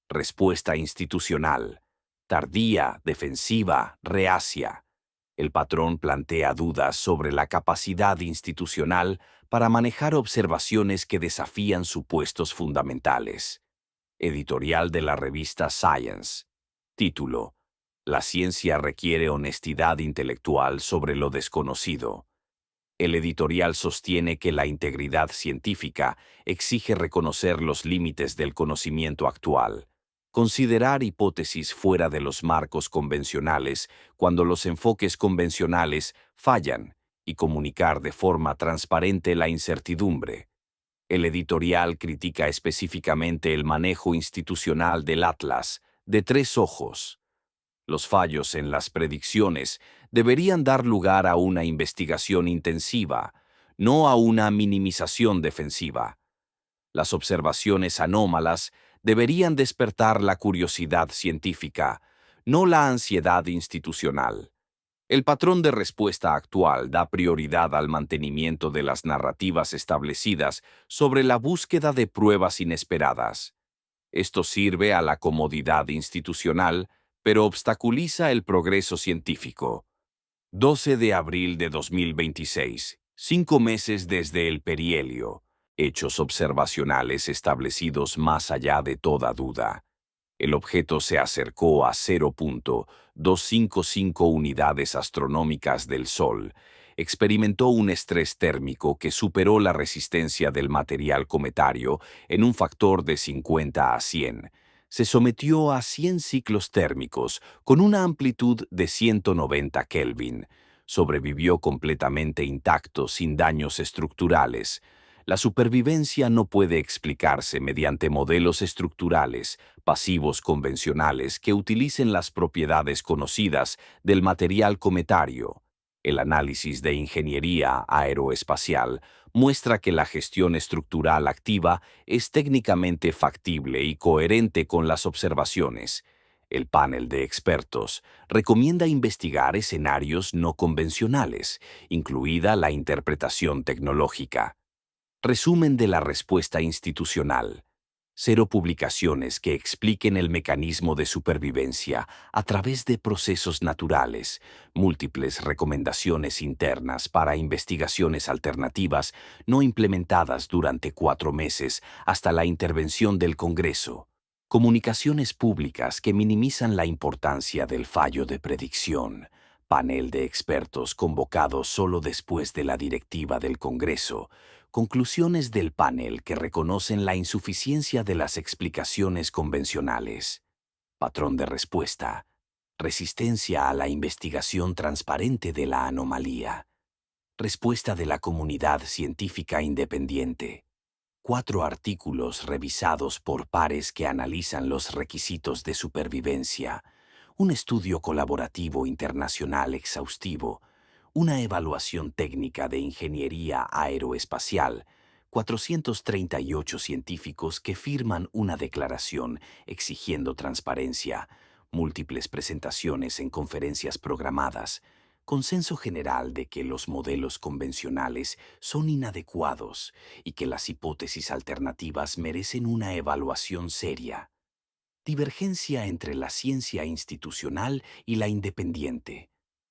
Respuesta institucional: tardía, defensiva, reacia. El patrón plantea dudas sobre la capacidad institucional para manejar observaciones que desafían supuestos fundamentales. Editorial de la revista Science. Título: La ciencia requiere honestidad intelectual sobre lo desconocido. El editorial sostiene que la integridad científica exige reconocer los límites del conocimiento actual, considerar hipótesis fuera de los marcos convencionales cuando los enfoques convencionales fallan y comunicar de forma transparente la incertidumbre. El editorial critica específicamente el manejo institucional del Atlas de tres ojos. Los fallos en las predicciones deberían dar lugar a una investigación intensiva, no a una minimización defensiva. Las observaciones anómalas deberían despertar la curiosidad científica, no la ansiedad institucional. El patrón de respuesta actual da prioridad al mantenimiento de las narrativas establecidas sobre la búsqueda de pruebas inesperadas. Esto sirve a la comodidad institucional, pero obstaculiza el progreso científico. 12 de abril de 2026, 5 meses desde el perihelio. Hechos observacionales establecidos más allá de toda duda. El objeto se acercó a 0.255 unidades astronómicas del Sol. Experimentó un estrés térmico que superó la resistencia del material cometario en un factor de 50 a 100. Se sometió a 100 ciclos térmicos con una amplitud de 190 Kelvin. Sobrevivió completamente intacto, sin daños estructurales. La supervivencia no puede explicarse mediante modelos estructurales, pasivos convencionales que utilicen las propiedades conocidas del material cometario. El análisis de ingeniería aeroespacial muestra que la gestión estructural activa es técnicamente factible y coherente con las observaciones. El panel de expertos recomienda investigar escenarios no convencionales, incluida la interpretación tecnológica. Resumen de la respuesta institucional: 0 publicaciones que expliquen el mecanismo de supervivencia a través de procesos naturales, múltiples recomendaciones internas para investigaciones alternativas no implementadas durante 4 meses hasta la intervención del Congreso, comunicaciones públicas que minimizan la importancia del fallo de predicción, panel de expertos convocado solo después de la directiva del Congreso, Conclusiones del panel que reconocen la insuficiencia de las explicaciones convencionales. Patrón de respuesta. Resistencia a la investigación transparente de la anomalía. Respuesta de la comunidad científica independiente. 4 artículos revisados por pares que analizan los requisitos de supervivencia. Un estudio colaborativo internacional exhaustivo. Una evaluación técnica de ingeniería aeroespacial. 438 científicos que firman una declaración exigiendo transparencia. Múltiples presentaciones en conferencias programadas. Consenso general de que los modelos convencionales son inadecuados y que las hipótesis alternativas merecen una evaluación seria. Divergencia entre la ciencia institucional y la independiente.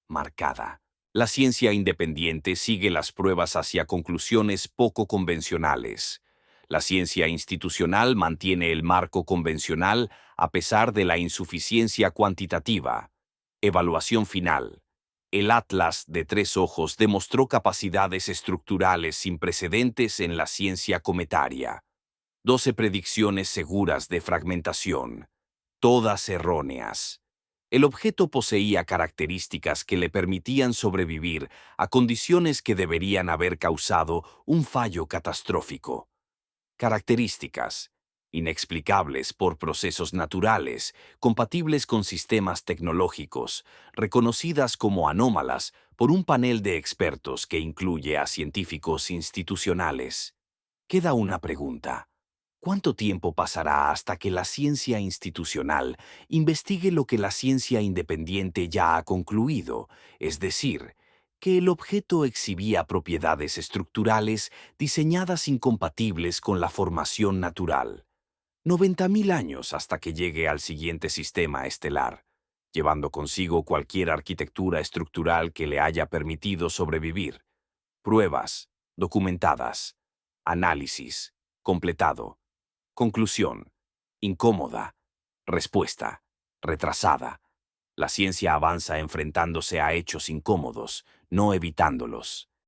Marcada. La ciencia independiente sigue las pruebas hacia conclusiones poco convencionales. La ciencia institucional mantiene el marco convencional a pesar de la insuficiencia cuantitativa. Evaluación final. El Atlas de 3 ojos demostró capacidades estructurales sin precedentes en la ciencia cometaria. 12 predicciones seguras de fragmentación, todas erróneas. El objeto poseía características que le permitían sobrevivir a condiciones que deberían haber causado un fallo catastrófico. Características inexplicables por procesos naturales, compatibles con sistemas tecnológicos, reconocidas como anómalas por un panel de expertos que incluye a científicos institucionales. Queda una pregunta. ¿Cuánto tiempo pasará hasta que la ciencia institucional investigue lo que la ciencia independiente ya ha concluido, es decir, que el objeto exhibía propiedades estructurales diseñadas incompatibles con la formación natural? 90.000 años hasta que llegue al siguiente sistema estelar, llevando consigo cualquier arquitectura estructural que le haya permitido sobrevivir. Pruebas, documentadas. Análisis, completado. Conclusión, incómoda. Respuesta, retrasada. La ciencia avanza enfrentándose a hechos incómodos, no evitándolos.